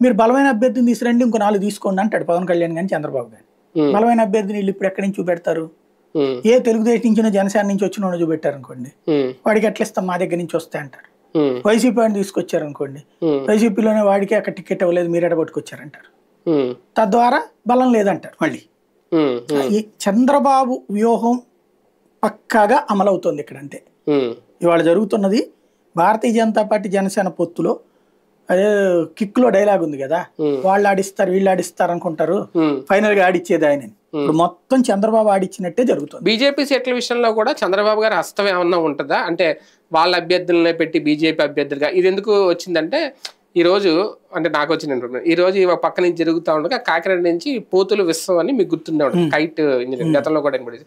[SPEAKER 2] మీరు బలమైన అభ్యర్థిని తీసుకురండి, ఇంకో 4 తీసుకోండి అంటాడు పవన్ కళ్యాణ్ గాని చంద్రబాబు గాని. బలమైన అభ్యర్థిని వీళ్ళు ఇప్పుడు ఎక్కడి నుంచి చూపెడతారు? ఏ తెలుగుదేశం నుంచి జనసేన నుంచి వచ్చిన చూపెట్టారు అనుకోండి, వాడికి ఎట్లా ఇస్తాం, మా దగ్గర నుంచి వస్తాయి అంటారు. వైసీపీ అని తీసుకొచ్చారు అనుకోండి, వైసీపీలోనే వాడికి అక్కడ టికెట్ ఇవ్వలేదు మీరు ఎడ పట్టుకొచ్చారంటారు, తద్వారా బలం లేదంటారు. మళ్ళీ ఈ చంద్రబాబు వ్యూహం పక్కాగా అమలవుతోంది ఇక్కడ. అంతే ఇవాళ జరుగుతున్నది. భారతీయ జనతా పార్టీ జనసేన పొత్తులో అదే కిక్లో డైలాగ్ ఉంది కదా, వాళ్ళు ఆడిస్తారు వీళ్ళు ఆడిస్తారు అనుకుంటారు, ఫైనల్ గా ఆడిచ్చేది ఆయన. ఇప్పుడు మొత్తం చంద్రబాబు ఆడిచ్చినట్టే జరుగుతుంది.
[SPEAKER 1] బీజేపీ సీట్ల విషయంలో కూడా చంద్రబాబు గారి హస్తం ఏమన్నా ఉంటుందా? అంటే వాళ్ళ అభ్యర్థులనే పెట్టి బీజేపీ అభ్యర్థులుగా ఇది ఎందుకు వచ్చిందంటే, ఈ రోజు అంటే నాకు వచ్చిన ఈ రోజు ఈ పక్క నుంచి జరుగుతూ ఉండగా కాకినాడ నుంచి పోతులు విశ్వం అని మీకు గుర్తుండే ఉంటుంది, కైట్ ఇంజనీర్ గతంలో కూడా వినబడేది.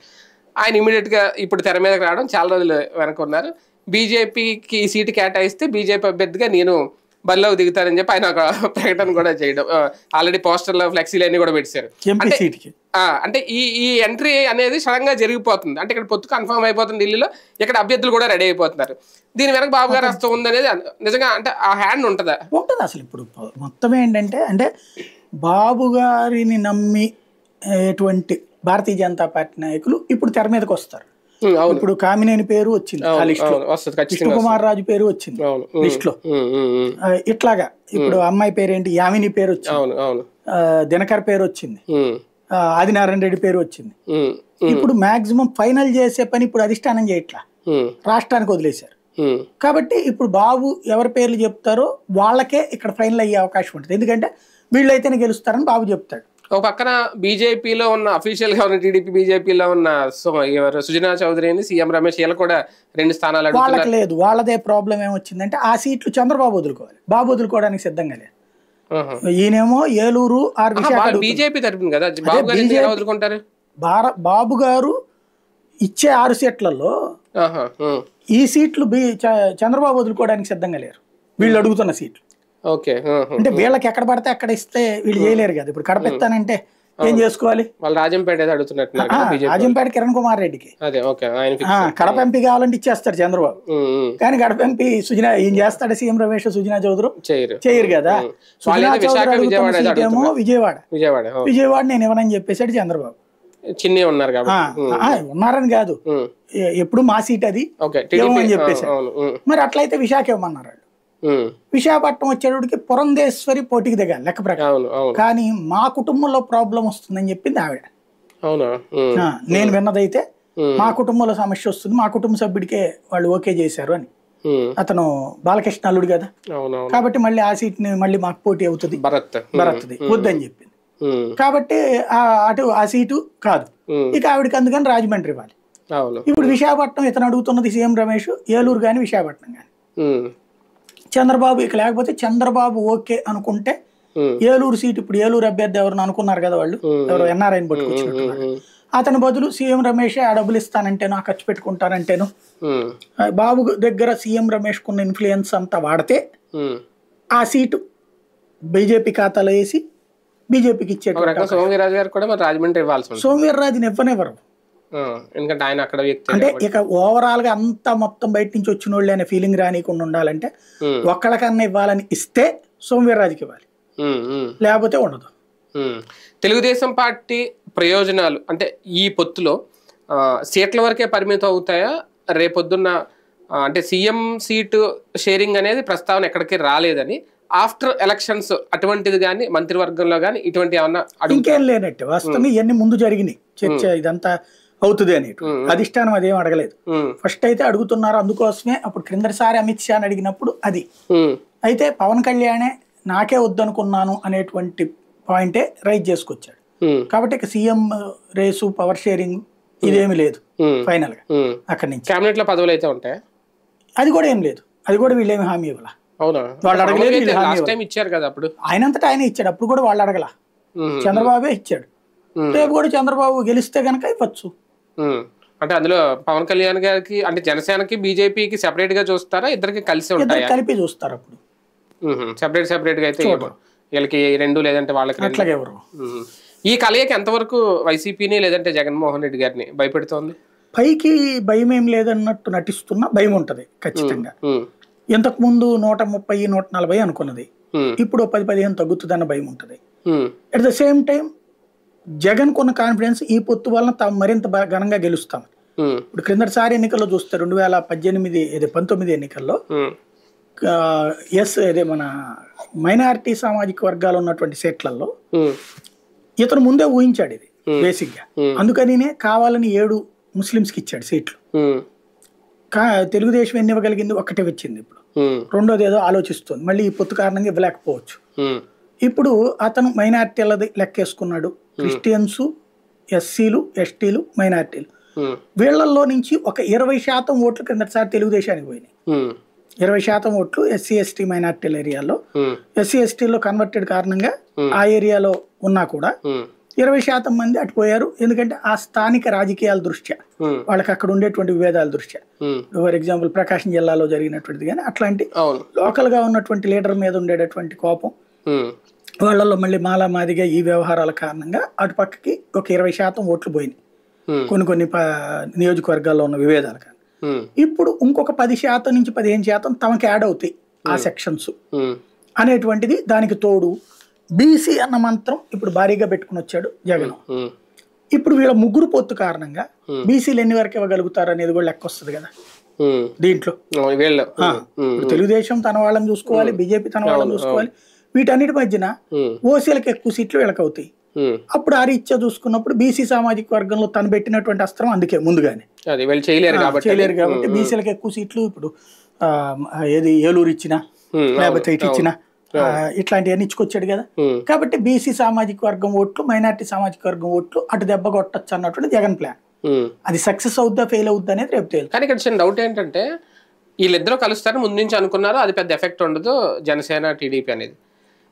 [SPEAKER 1] ఆయన ఇమీడియట్ గా ఇప్పుడు తెర మీదకి రావడం, చాలా రోజులు వెనక ఉన్నారు. బీజేపీకి ఈ సీటు కేటాయిస్తే బీజేపీ అభ్యర్థిగా నేను బరిలోకి దిగుతారని చెప్పి ఆయన ఒక ప్రకటన కూడా చేయడం, ఆల్రెడీ పోస్టర్లో ఫ్లెక్సీలు అన్ని కూడా పెట్టారు. అంటే ఈ ఎంట్రీ అనేది సడన్ గా జరిగిపోతుంది. అంటే ఇక్కడ పొత్తు కన్ఫర్మ్ అయిపోతుంది ఢిల్లీలో, ఇక్కడ అభ్యర్థులు కూడా రెడీ అయిపోతున్నారు. దీని వెనక బాబు గారు హస్తం ఉందనేది నిజంగా అంటే ఆ హ్యాండ్ ఉంటుందా?
[SPEAKER 2] ఉంటుంది. అసలు ఇప్పుడు మొత్తం ఏంటంటే, అంటే బాబు గారిని నమ్మి ఎటువంటి భారతీయ జనతా పార్టీ నాయకులు ఇప్పుడు తెర మీదకి వస్తారు. ఇప్పుడు కామినేని పేరు వచ్చింది ఆ లిస్ట్ లో, విష్ణు కుమార్ రాజు పేరు వచ్చింది లిస్ట్ లో, ఇట్లాగా ఇప్పుడు అమ్మాయి పేరేంటి యామిని పేరు వచ్చింది, దినకర్ పేరు వచ్చింది, ఆదినారాయణ రెడ్డి పేరు వచ్చింది. ఇప్పుడు మాక్సిమం ఫైనల్ చేసే పని ఇప్పుడు అధిష్టానం చేయట్లా, రాష్ట్రానికి వదిలేశారు. కాబట్టి ఇప్పుడు బాబు ఎవరి పేర్లు చెప్తారో వాళ్ళకే ఇక్కడ ఫైనల్ అయ్యే అవకాశం ఉంటుంది. ఎందుకంటే వీళ్ళైతేనే గెలుస్తారని బాబు చెప్తాడు.
[SPEAKER 1] ఒక పక్కన బీజేపీలో ఉన్న అఫీషియల్ గా ఉన్న టీడీపీ బీజేపీలో ఉన్న సుజనా చౌదరిని, సీఎం రమేష్ వీళ్ళు కూడా 2 స్థానాలు
[SPEAKER 2] వాళ్ళకి లేదు. వాళ్ళదే ప్రాబ్లం ఏమొచ్చిందంటే ఆ సీట్లు చంద్రబాబు వదులుకోవాలి, బాబు వదులుకోవడానికి సిద్ధంగా లేదు. ఈయనేమో ఏలూరు ఆర్ విశాఖ
[SPEAKER 1] బీజేపీ తరపున కదా, వదులుకుంటారు.
[SPEAKER 2] బాబు గారు ఇచ్చే 6 సీట్లలో ఈ సీట్లు చంద్రబాబు వదులుకోవడానికి సిద్ధంగా లేరు, వీళ్ళు అడుగుతున్న సీట్లు. అంటే వీళ్ళకి ఎక్కడ పడితే అక్కడ ఇస్తే వీళ్ళు చేయలేరు కదా. ఇప్పుడు కడప ఇస్తానంటే ఏం చేసుకోవాలి,
[SPEAKER 1] వాళ్ళు రాజంపేట అడుగుతున్నట్టు,
[SPEAKER 2] రాజంపేట కిరణ్ కుమార్ రెడ్డికి కడప ఎంపీ కావాలంటే ఇచ్చేస్తారు చంద్రబాబు, కానీ కడప ఎంపీ సుజనా ఏం చేస్తాడు, సీఎం రమేష్ సుజనా చౌదరి చేయరు కదా. సుజనా చౌదరి ఏమో విజయవాడ నేను ఇవ్వనని చెప్పేసాడు చంద్రబాబు.
[SPEAKER 1] చిన్న ఉన్నారు
[SPEAKER 2] ఉన్నారని కాదు, ఎప్పుడు మా సీట్ అది అని చెప్పేసాడు. మరి అట్లయితే విశాఖ ఇవ్వమన్నారు. విశాఖపట్నం వచ్చేటప్పటికి పురంధేశ్వరి పోటీకి దిగాలి లెక్క ప్రకారం, కానీ మా కుటుంబంలో ప్రాబ్లం వస్తుందని చెప్పింది ఆవిడ. నేను విన్నదైతే మా కుటుంబంలో సమస్య వస్తుంది, మా కుటుంబ సభ్యుడికే వాళ్ళు ఓకే చేశారు అని. అతను బాలకృష్ణ అల్లుడు కదా, కాబట్టి మళ్ళీ ఆ సీట్ ని మళ్ళీ మాకు పోటీ అవుతుంది, భరత్ది వద్దని చెప్పింది. కాబట్టి అటు ఆ సీటు కాదు, ఇక ఆవిడకి అందుకని రాజమండ్రి ఇవ్వాలి. ఇప్పుడు విశాఖపట్నం ఇతను అడుగుతున్నది సీఎం రమేష్, ఏలూరు కానీ విశాఖపట్నం కానీ. చంద్రబాబు ఇక లేకపోతే చంద్రబాబు ఓకే అనుకుంటే ఏలూరు సీట్, ఇప్పుడు ఏలూరు అభ్యర్థి ఎవరు అనుకున్నారు కదా వాళ్ళు, ఎవరు ఎన్ఆర్ఐని పట్టుకొచ్చినట్టున్నారు, అతని బదులు సీఎం రమేష్ ఆ డబ్బులు ఇస్తానంటేను, ఆ ఖర్చు పెట్టుకుంటానంటేను, బాబు దగ్గర సీఎం రమేష్ కున్న ఇన్ఫ్లుయెన్స్ అంతా వాడితే ఆ సీటు బీజేపీ ఖాతాలో వేసి బీజేపీకి ఇచ్చేట. సోమవీర్రాజుని ఇవ్వనివ్వరు,
[SPEAKER 1] ఎందుకంటే ఆయన అక్కడ
[SPEAKER 2] అంటే ఇక ఓవరాల్ గా అంతా మొత్తం బయట నుంచి వచ్చిన వాళ్ళు అనే ఫీలింగ్ రానికుండా ఉండాలంటే ఒక్కళ్ళకన్నా ఇవ్వాలని ఇస్తే సోమవీర్రాజుకి ఇవ్వాలి, లేకపోతే ఉండదు.
[SPEAKER 1] తెలుగుదేశం పార్టీ ప్రయోజనాలు అంటే ఈ పొత్తులో సీట్ల వరకే పరిమితం అవుతాయా? రేపొద్దున్న అంటే సీఎం సీటు షేరింగ్ అనేది ప్రస్తావన ఎక్కడికి రాలేదని, ఆఫ్టర్ ఎలక్షన్స్ అటువంటిది కానీ మంత్రివర్గంలో కానీ ఇటువంటి ఏమన్నా
[SPEAKER 2] ఇంకేం లేనట్టు వాస్తవంగా ఇవన్నీ ముందు జరిగినాయి చర్చ, ఇదంతా అవుతుంది అని అధిష్టానం అదేం అడగలేదు. ఫస్ట్ అయితే అడుగుతున్నారు, అందుకోసమే అప్పుడు క్రిందటిసారి అమిత్ షా అడిగినప్పుడు అది అయితే పవన్ కళ్యాణే నాకే వద్దనుకున్నాను అనేటువంటి పాయింటే రైజ్ చేసుకొచ్చాడు. కాబట్టి ఇక సీఎం రేసు పవర్ షేరింగ్ ఇదేమి లేదు ఫైనల్ గా. అక్కడి నుంచి
[SPEAKER 1] కేబినెట్ లో పదవులు అయితే ఉంటాయి,
[SPEAKER 2] అది కూడా ఏం లేదు, అది కూడా వీళ్ళేమి హామీ ఇవ్వాల, వాళ్ళు అడగలేదు. ఆయనంతటా ఆయన ఇచ్చాడు, అప్పుడు కూడా వాళ్ళు అడగల, చంద్రబాబే ఇచ్చాడు. రేపు కూడా చంద్రబాబు గెలిస్తే కనుక ఇవ్వచ్చు.
[SPEAKER 1] అంటే అందులో పవన్ కళ్యాణ్ గారికి అంటే జనసేనకి బీజేపీకి సెపరేట్ గా చూస్తారా, ఇద్దరికి కలిసి ఉంటాయి?
[SPEAKER 2] కలిపి చూస్తారు. అప్పుడు
[SPEAKER 1] సెపరేట్ గా అయితే వీళ్ళకి 2 లేదంటే వాళ్ళకి
[SPEAKER 2] అట్లాగే ఎవరు.
[SPEAKER 1] ఈ కలయిక ఎంతవరకు వైసీపీని లేదంటే జగన్మోహన్ రెడ్డి గారిని భయపెడుతోంది?
[SPEAKER 2] పైకి భయం ఏం లేదన్నట్టు నటిస్తున్నా భయం ఉంటది ఖచ్చితంగా. ఇంతకు ముందు 130, 140 అనుకున్నది, ఇప్పుడు 10-15 తగ్గుతుందన్న భయం ఉంటది. At the same time Jagan కొన్న కాన్ఫిడెన్స్ ఈ పొత్తు వలన తాము మరింత ఘనంగా గెలుస్తాం. ఇప్పుడు క్రిందటిసారి ఎన్నికల్లో చూస్తే 2019 ఎన్నికల్లో అదే మన మైనారిటీ సామాజిక వర్గాలు ఉన్నటువంటి సీట్లలో ఇతను ముందే ఊహించాడు ఇది బేసిక్ గా. అందుకనినే కావాలని 7 ముస్లింస్కి ఇచ్చాడు సీట్లు. తెలుగుదేశం ఎన్ని ఇవ్వగలిగింది? ఒక్కటే వచ్చింది. ఇప్పుడు రెండోది ఏదో ఆలోచిస్తుంది, మళ్ళీ ఈ పొత్తు కారణంగా ఇవ్వలేకపోవచ్చు. ఇప్పుడు అతను మైనారిటీలది లెక్కేసుకున్నాడు. క్రిస్టియన్స్, ఎస్సీలు, ఎస్టీలు, మైనారిటీలు, వీళ్లలో నుంచి ఒక 20% ఓట్లు కిందసారి తెలుగుదేశానికి పోయినాయి. 20% ఓట్లు ఎస్సీ ఎస్టీ మైనారిటీల ఏరియాలో, ఎస్సీ ఎస్టీలో కన్వర్టెడ్ కారణంగా ఆ ఏరియాలో ఉన్నా కూడా 20% మంది అటుపోయారు. ఎందుకంటే ఆ స్థానిక రాజకీయాల దృష్ట్యా, వాళ్ళకి అక్కడ ఉండేటువంటి విభేదాల దృష్ట్యా, ఫర్ ఎగ్జాంపుల్ ప్రకాశం జిల్లాలో జరిగినటువంటిది కానీ అట్లాంటి లోకల్ గా ఉన్నటువంటి లీడర్ మీద ఉండేటటువంటి కోపం, వాళ్ళల్లో మళ్ళీ మాలామాదిగా ఈ వ్యవహారాల కారణంగా అటుపక్కకి ఒక 20% ఓట్లు పోయినాయి కొన్ని నియోజకవర్గాల్లో ఉన్న విభేదాల కారణంగా. ఇప్పుడు ఇంకొక 10% నుంచి 15% తమకి యాడ్ అవుతాయి ఆ సెక్షన్స్ అనేటువంటిది. దానికి తోడు బీసీ అన్న మంత్రం ఇప్పుడు భారీగా పెట్టుకుని వచ్చాడు జగన్. ఇప్పుడు వీళ్ళ ముగ్గురు పొత్తు కారణంగా బీసీలు ఎన్ని వరకు ఇవ్వగలుగుతారు అనేది కూడా లెక్క వస్తుంది కదా దీంట్లో. తెలుగుదేశం తన వాళ్ళని చూసుకోవాలి, బీజేపీ తన వాళ్ళని చూసుకోవాలి. వీటన్నిటి మధ్యన ఓసీలకు ఎక్కువ సీట్లు వీళ్ళకి అవుతాయి. అప్పుడు ఆ రీత్యా చూసుకున్నప్పుడు బీసీ సామాజిక వర్గంలో తను పెట్టినటువంటి అస్త్రం అందుకే ముందుగానే చేయలేరు కాబట్టి బీసీలకు ఎక్కువ సీట్లు ఇప్పుడు ఏది ఏలూరు ఇచ్చినా లేకపోతే ఇటు ఇచ్చినా ఇట్లాంటివన్నీ ఇచ్చుకొచ్చాడు కదా. కాబట్టి బీసీ సామాజిక వర్గం ఓట్లు, మైనార్టీ సామాజిక వర్గం ఓట్లు అటు దెబ్బ కొట్టచ్చు అన్నటువంటి జగన్ ప్లాన్. అది సక్సెస్ అవుద్దా ఫెయిల్ అవుద్దా అనేది రేపు తెలియదు.
[SPEAKER 1] కానీ ఇక్కడ చిన్న డౌట్ ఏంటంటే వీళ్ళిద్దరూ కలుస్తారు ముందు నుంచి అనుకున్నారు, అది పెద్ద ఎఫెక్ట్ ఉండదు జనసేన టీడీపీ అనేది.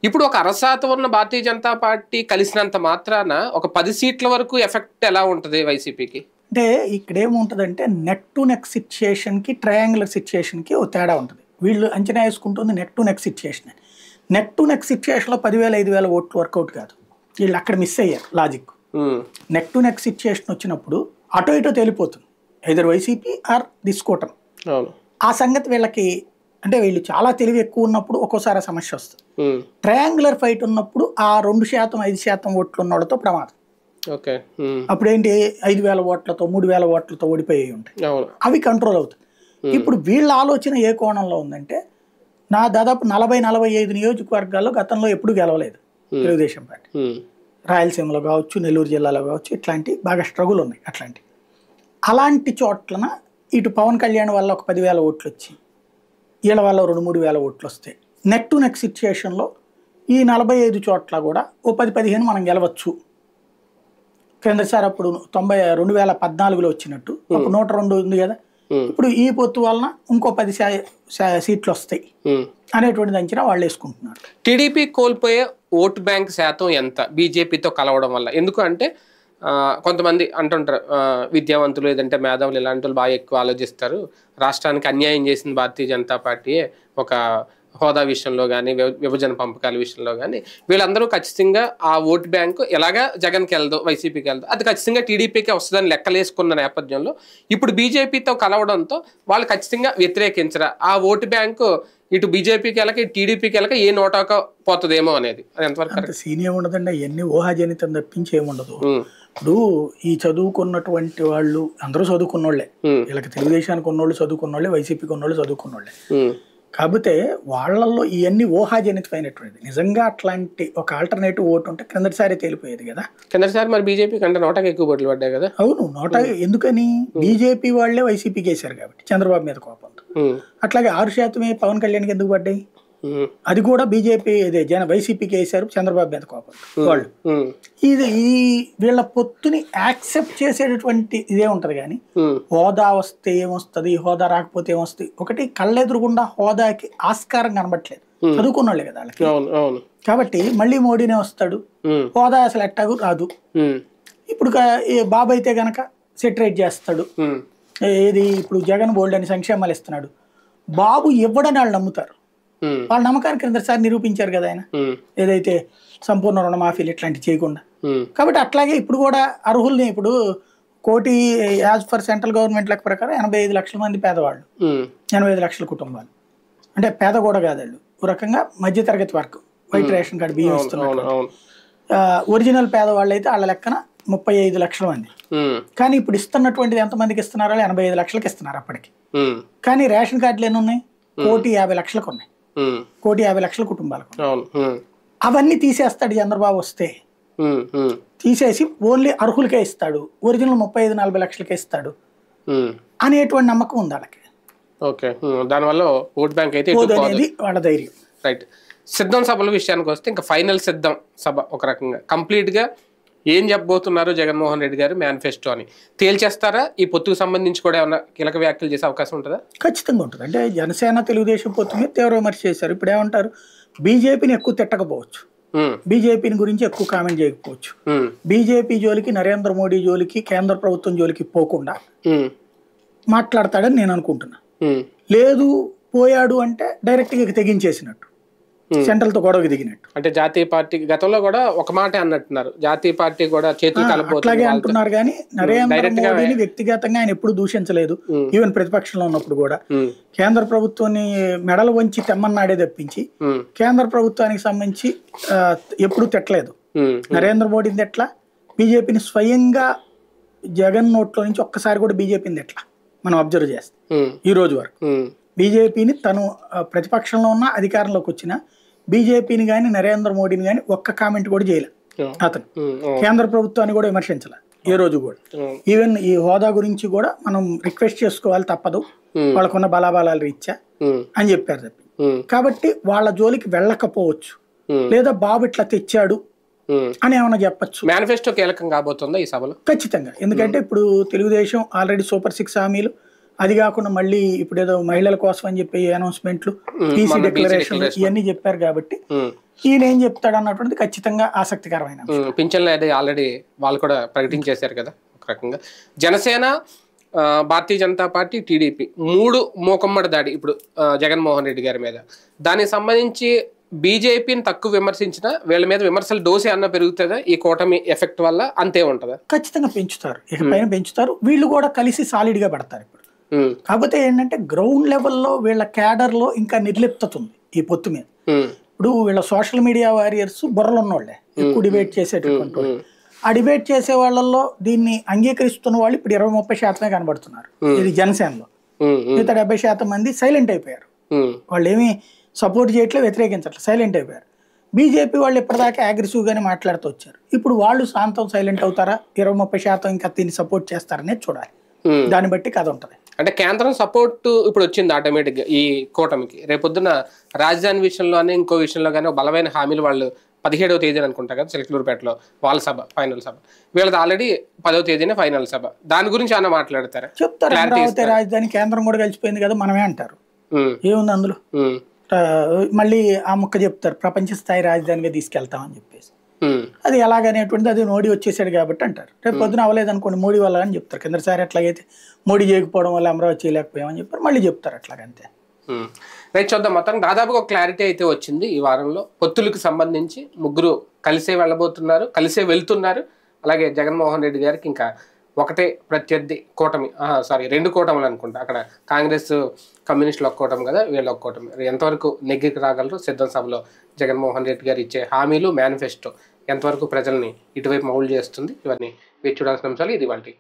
[SPEAKER 1] ఇప్పుడు ఒక 1% ఉన్న భారతీయ జనతా పార్టీ కలిసినంత మాత్రాన ఒక 10 సీట్ల వరకు ఎఫెక్ట్ ఎలా ఉంటుంది వైసీపీకి?
[SPEAKER 2] అంటే ఇక్కడ ఏముంటుందంటే నెక్ టు నెక్ సిచ్యుయేషన్ కి ట్రయాంగులర్ సిచ్యుయేషన్ కి ఒక తేడా ఉంటుంది. వీళ్ళు అంచనా వేసుకుంటుంది neck to neck situation. Neck to neck situation లో 10,000 5,000 ఓట్లు వర్కౌట్ కాదు. వీళ్ళు అక్కడ మిస్ అయ్యారు logic. Neck to neck situation వచ్చినప్పుడు అటో ఇటో తేలిపోతుంది, ఐదర్ వైసీపీ ఆర్ దిస్ కూటమి. ఆ సంగతి వీళ్ళకి అంటే వీళ్ళు చాలా తెలివి ఎక్కువ ఉన్నప్పుడు ఒక్కోసారి సమస్య వస్తుంది. ట్రయాంగులర్ ఫైట్ ఉన్నప్పుడు ఆ 2% 5% ఓట్లు ఉన్న వాళ్ళతో ప్రమాదం. అప్పుడేంటి 5,000 ఓట్లతో 3,000 ఓట్లతో ఓడిపోయి ఉంటాయి, అవి కంట్రోల్ అవుతాయి. ఇప్పుడు వీళ్ళ ఆలోచన ఏ కోణంలో ఉందంటే, నా దాదాపు 40-45 నియోజకవర్గాల్లో గతంలో ఎప్పుడు గెలవలేదు తెలుగుదేశం పార్టీ. రాయలసీమలో కావచ్చు, నెల్లూరు జిల్లాలో కావచ్చు, ఇట్లాంటి బాగా స్ట్రగుల్ ఉన్నాయి. అలాంటి చోట్లన ఇటు పవన్ కళ్యాణ్ వల్ల ఒక 10,000 ఓట్లు వచ్చి వీళ్ళ వల్ల 2-3,000 ఓట్లు వస్తాయి. నెక్ టు నెక్ సిచ్యుయేషన్లో ఈ 45 చోట్ల కూడా ఓ 10-15 మనం గెలవచ్చు. క్రిందసారి అప్పుడు 2014లో వచ్చినట్టు అప్పుడు 102 ఉంది కదా, ఇప్పుడు ఈ పొత్తు వలన ఇంకో 10 సీట్లు వస్తాయి అనేటువంటిది అంచనా వాళ్ళు వేసుకుంటున్నారు.
[SPEAKER 1] టీడీపీ కోల్పోయే ఓటు బ్యాంక్ శాతం ఎంత బీజేపీతో కలవడం వల్ల? ఎందుకు అంటే కొంతమంది అంటుంటారు విద్యావంతులు లేదంటే మేధావులు ఇలాంటి వాళ్ళు బాగా ఎక్కువ ఆలోచిస్తారు, రాష్ట్రానికి అన్యాయం చేసింది భారతీయ జనతా పార్టీ ఒక హోదా విషయంలో కానీ విభజన పంపకాల విషయంలో కానీ, వీళ్ళందరూ ఖచ్చితంగా ఆ ఓటు బ్యాంకు ఎలాగా జగన్కి వెళ్దు వైసీపీకి వెళ్దు అది ఖచ్చితంగా టీడీపీకి వస్తుందని లెక్కలేసుకున్న నేపథ్యంలో ఇప్పుడు బీజేపీతో కలవడంతో వాళ్ళు ఖచ్చితంగా వ్యతిరేకించరా, ఆ ఓటు బ్యాంకు ఇటు బీజేపీకి వెళ్ళక ఇటు టీడీపీకి వెళ్ళక ఏ నోటాక పోతుందేమో అనేది. అది ఎంతవరకు
[SPEAKER 2] సీన్ ఏముండదండి, అవన్నీ ఊహాజనితం తప్పించి ఏముండదు. ఇప్పుడు ఈ చదువుకున్నటువంటి వాళ్ళు అందరూ చదువుకున్న వాళ్ళే, వీళ్ళకి తెలుగుదేశానికి ఉన్నోళ్ళు చదువుకున్న వాళ్ళే, వైసీపీకి ఉన్నోళ్ళు చదువుకున్న వాళ్ళే. కాకపోతే వాళ్ళల్లో ఇవన్నీ ఊహాజనితమైనటువంటిది. నిజంగా అట్లాంటి ఒక ఆల్టర్నేటివ్ ఓటు ఉంటే కిందటిసారి తేలిపోయేది కదా.
[SPEAKER 1] కిందటిసారి మరి బీజేపీ కంటే నోటాకి ఎక్కువ ఓట్లు పడ్డాయి కదా.
[SPEAKER 2] అవును, నోటా ఎందుకని బీజేపీ వాళ్ళే వైసీపీకి వేశారు కాబట్టి చంద్రబాబు మీద కోపంతో. అట్లాగే 6% పవన్ కళ్యాణ్కి ఎందుకు పడ్డాయి? అది కూడా బీజేపీ వైసీపీకి వేశారు చంద్రబాబు మీద కోపం వాళ్ళు. ఇది ఈ వీళ్ళ పొత్తుని యాక్సెప్ట్ చేసేటటువంటి ఇదే ఉంటది కానీ హోదా వస్తే ఏమొస్తుంది, హోదా రాకపోతే ఏమొస్తుంది, ఒకటి కళ్ళెదురుగుండా హోదాకి ఆస్కారం కనబట్లేదు, చదువుకున్న వాళ్ళే కదా వాళ్ళకి. కాబట్టి మళ్ళీ మోడీనే వస్తాడు, హోదా అసలు ఎట్టాగు రాదు. ఇప్పుడు బాబు అయితే గనక సెటరేట్ చేస్తాడు. ఏది ఇప్పుడు జగన్ బోల్డ్ అని సంక్షేమాలు ఇస్తున్నాడు, బాబు ఇవ్వడని వాళ్ళు నమ్ముతారు. వాళ్ళ నమ్మకానికి క్రిందసారి నిరూపించారు కదా ఆయన, ఏదైతే సంపూర్ణ రుణమాఫీలు ఇట్లాంటివి చేయకుండా. కాబట్టి అట్లాగే ఇప్పుడు కూడా అర్హుల్ని ఇప్పుడు 1 కోటి యాజ్ ఫర్ సెంట్రల్ గవర్నమెంట్ లెక్క ప్రకారం 85 లక్షల మంది పేదవాళ్ళు, 85 లక్షల కుటుంబాలు, అంటే పేద కూడా కాదు వాళ్ళు, ఒక రకంగా మధ్యతరగతి వర్గం, వైట్ రేషన్ కార్డు బియ్యం ఇస్తున్నారు. ఒరిజినల్ పేదవాళ్ళు అయితే వాళ్ళ లెక్కన 35 లక్షల మంది. కానీ ఇప్పుడు ఇస్తున్నటువంటిది ఎంతమందికి ఇస్తున్నారు? 85 లక్షలకి ఇస్తున్నారు అప్పటికి. కానీ రేషన్ కార్డులు ఎన్ని ఉన్నాయి? 1,50,00,000 ఉన్నాయి, 1,50,00,000 కుటుంబాలకు. అవన్నీ తీసేస్తాడు చంద్రబాబు వస్తే, తీసేసి ఓన్లీ అర్హులకే ఇస్తాడు, ఒరిజినల్ 35-40 లక్షలకే ఇస్తాడు అనేటువంటి నమ్మకం ఉంది వాళ్ళకి.
[SPEAKER 1] ఓకే, దానివల్ల ఓట్ బ్యాంక్ అయితే
[SPEAKER 2] అనేది వాళ్ళ ధైర్యం.
[SPEAKER 1] రైట్. సిద్ధం సభల విషయానికి వస్తే ఇంకా ఫైనల్ సిద్ధం సభ ఒక రకంగా కంప్లీట్గా ఏం చెప్పబోతున్నారు జగన్మోహన్ రెడ్డి గారు మేనిఫెస్టో అని తేల్చేస్తారా? ఈ పొత్తుకు సంబంధించి కూడా ఏమన్నా కీలక వ్యాఖ్యలు చేసే అవకాశం ఉంటుందా?
[SPEAKER 2] ఖచ్చితంగా ఉంటుంది. అంటే జనసేన తెలుగుదేశం పొత్తు మీద తీవ్ర విమర్శ చేశారు. ఇప్పుడు ఏమంటారు, బీజేపీని ఎక్కువ తిట్టకపోవచ్చు, బీజేపీని గురించి ఎక్కువ కామెంట్ చేయకపోవచ్చు, బీజేపీ జోలికి, నరేంద్ర మోడీ జోలికి, కేంద్ర ప్రభుత్వం జోలికి పోకుండా మాట్లాడతాడని నేను అనుకుంటున్నా. లేదు పోయాడు అంటే డైరెక్ట్గా తెగించేసినట్టు, సెంట్రల్తో గొడవకి దిగినట్టు.
[SPEAKER 1] అంటే జాతీయ పార్టీ గతంలో కూడా ఒక మాట అన్నట్టున్నారు, జాతీయ పార్టీ కూడా చేతులు
[SPEAKER 2] అట్లాగే అంటున్నారు. కానీ నరేంద్ర మోడీని వ్యక్తిగతంగా ఆయన ఎప్పుడు దూషించలేదు. ఈవెన్ ప్రతిపక్షంలో ఉన్నప్పుడు కూడా కేంద్ర ప్రభుత్వాన్ని మెడలు వంచి తెమ్మన్నాడే తప్పించి కేంద్ర ప్రభుత్వానికి సంబంధించి ఎప్పుడు తిట్టలేదు. నరేంద్ర మోడీని తిట్లా, బీజేపీని స్వయంగా జగన్ నోట్లో నుంచి ఒక్కసారి కూడా బీజేపీని తిట్లా మనం అబ్జర్వ్ చేస్తాం. ఈ రోజు వరకు బీజేపీని తను ప్రతిపక్షంలో ఉన్న అధికారంలోకి వచ్చిన బీజేపీని కానీ నరేంద్ర మోడీని కానీ ఒక్క కామెంట్ కూడా చేయలే అతను. కేంద్ర ప్రభుత్వాన్ని కూడా విమర్శించలే ఏ రోజు కూడా. ఈవెన్ ఈ హోదా గురించి కూడా మనం రిక్వెస్ట్ చేసుకోవాలి తప్పదు, వాళ్ళకున్న బలాబలాల రీత్యా అని చెప్పారు తప్పి. కాబట్టి వాళ్ళ జోలికి వెళ్ళకపోవచ్చు, లేదా బాబు ఇట్లా తెచ్చాడు అని ఏమన్నా చెప్పచ్చు.
[SPEAKER 1] మేనిఫెస్టో కీలకం కాబోతుందా ఈ సభలో?
[SPEAKER 2] ఖచ్చితంగా. ఎందుకంటే ఇప్పుడు తెలుగుదేశం ఆల్రెడీ సూపర్ 6 హామీలు, అది కాకుండా మళ్ళీ ఇప్పుడు ఏదో మహిళల కోసం అని చెప్పి అనౌన్స్మెంట్లు, పీసీ డిక్లరేషన్ ఇవన్నీ చెప్పారు. కాబట్టి ఈయన ఏం చెప్తాడు అన్నటువంటిది ఖచ్చితంగా ఆసక్తికరమైన.
[SPEAKER 1] పింఛన్లు అది ఆల్రెడీ వాళ్ళు కూడా ప్రకటించేశారు కదా ఒక రకంగా. జనసేన, భారతీయ జనతా పార్టీ, టీడీపీ 3 మూకమ్మడి దాడి ఇప్పుడు జగన్మోహన్ రెడ్డి గారి మీద. దానికి సంబంధించి బీజేపీని తక్కువ విమర్శించిన వీళ్ళ మీద విమర్శలు డోసే అన్న పెరుగుతుందా ఈ కూటమి ఎఫెక్ట్ వల్ల? అంతే ఉంటుందా?
[SPEAKER 2] ఖచ్చితంగా పెంచుతారు, ఇకపైన పెంచుతారు. వీళ్ళు కూడా కలిసి సాలిడ్ గా పెడతారు ఇప్పుడు. కాకపోతే ఏంటంటే గ్రౌండ్ లెవెల్లో వీళ్ళ క్యాడర్ లో ఇంకా నిర్లిప్తత ఉంది ఈ పొత్తు మీద. ఇప్పుడు వీళ్ళ సోషల్ మీడియా వారియర్స్ బుర్రలు ఉన్నోళ్లే, ఎక్కువ డిబేట్ చేసేటటువంటి వాళ్ళు. ఆ డిబేట్ చేసే వాళ్ళల్లో దీన్ని అంగీకరిస్తున్న వాళ్ళు ఇప్పుడు 20-30% కనబడుతున్నారు ఇది జనసేనలో. మిగతా 70% మంది సైలెంట్ అయిపోయారు, వాళ్ళు ఏమీ సపోర్ట్ చేయట్లేదు, వ్యతిరేకించట్లేదు, సైలెంట్ అయిపోయారు. బీజేపీ వాళ్ళు ఇప్పటిదాకా అగ్రెసివ్గానే మాట్లాడుతూ వచ్చారు. ఇప్పుడు వాళ్ళు శాంతం సైలెంట్ అవుతారా, 20-30% ఇంకా దీన్ని సపోర్ట్ చేస్తారనే చూడాలి. దాన్ని బట్టి కథ ఉంటుంది.
[SPEAKER 1] అంటే కేంద్రం సపోర్ట్ ఇప్పుడు వచ్చింది ఆటోమేటిక్గా ఈ కూటమికి. రేపొద్దున రాజధాని విషయంలోనే ఇంకో విషయంలో కానీ బలమైన హామీలు వాళ్ళు 17వ తేదీన అనుకుంటా కదా చిలకలూరుపేటలో వాళ్ళ సభ, ఫైనల్ సభ. వీళ్ళది ఆల్రెడీ 10వ తేదీనే ఫైనల్ సభ. దాని గురించి అన్న మాట్లాడతారా?
[SPEAKER 2] చెప్తారు, అమరావతి రాజధాని కేంద్రం కూడా కలిసిపోయింది కదా మనమే అంటారు, ఏముంది అందులో. మళ్ళీ ఆ ముక్క చెప్తారు, ప్రపంచ స్థాయి రాజధానిగా తీసుకెళ్తామని చెప్పేసి. అది ఎలాగనేటువంటిది అది మోడీ వచ్చేసాడు కాబట్టి అంటారు. రేపు పొద్దున అవ్వలేదు అనుకోండి మోడీ వల్ల అని చెప్తారు. కిందసారి ఎట్లాగైతే మోడీ చేయకపోవడం వల్ల అమరావతి చేయలేకపోయామని చెప్పారు, మళ్ళీ చెప్తారు అట్లాగంతే.
[SPEAKER 1] రైట్, చూద్దాం. మొత్తం దాదాపుగా ఒక క్లారిటీ అయితే వచ్చింది ఈ వారంలో. పొత్తులకు సంబంధించి ముగ్గురు కలిసే వెళ్ళబోతున్నారు, కలిసే వెళ్తున్నారు. అలాగే జగన్మోహన్ రెడ్డి గారికి ఇంకా ఒకటే ప్రత్యర్థి కూటమి, 2 కూటములు అనుకుంటా. అక్కడ కాంగ్రెస్ కమ్యూనిస్టులు ఒక కూటమి కదా, వీళ్ళు ఒక కూటమి. ఎంతవరకు నెగ్గికి రాగలరు? సిద్ధం సభలో జగన్మోహన్ రెడ్డి గారు ఇచ్చే హామీలు, మేనిఫెస్టో ఎంతవరకు ప్రజల్ని ఇటువైపు మౌల్డ్ చేస్తుంది? ఇవన్నీ వేచి చూడాల్సిన అంశాలు. ఇది వాళ్ళకి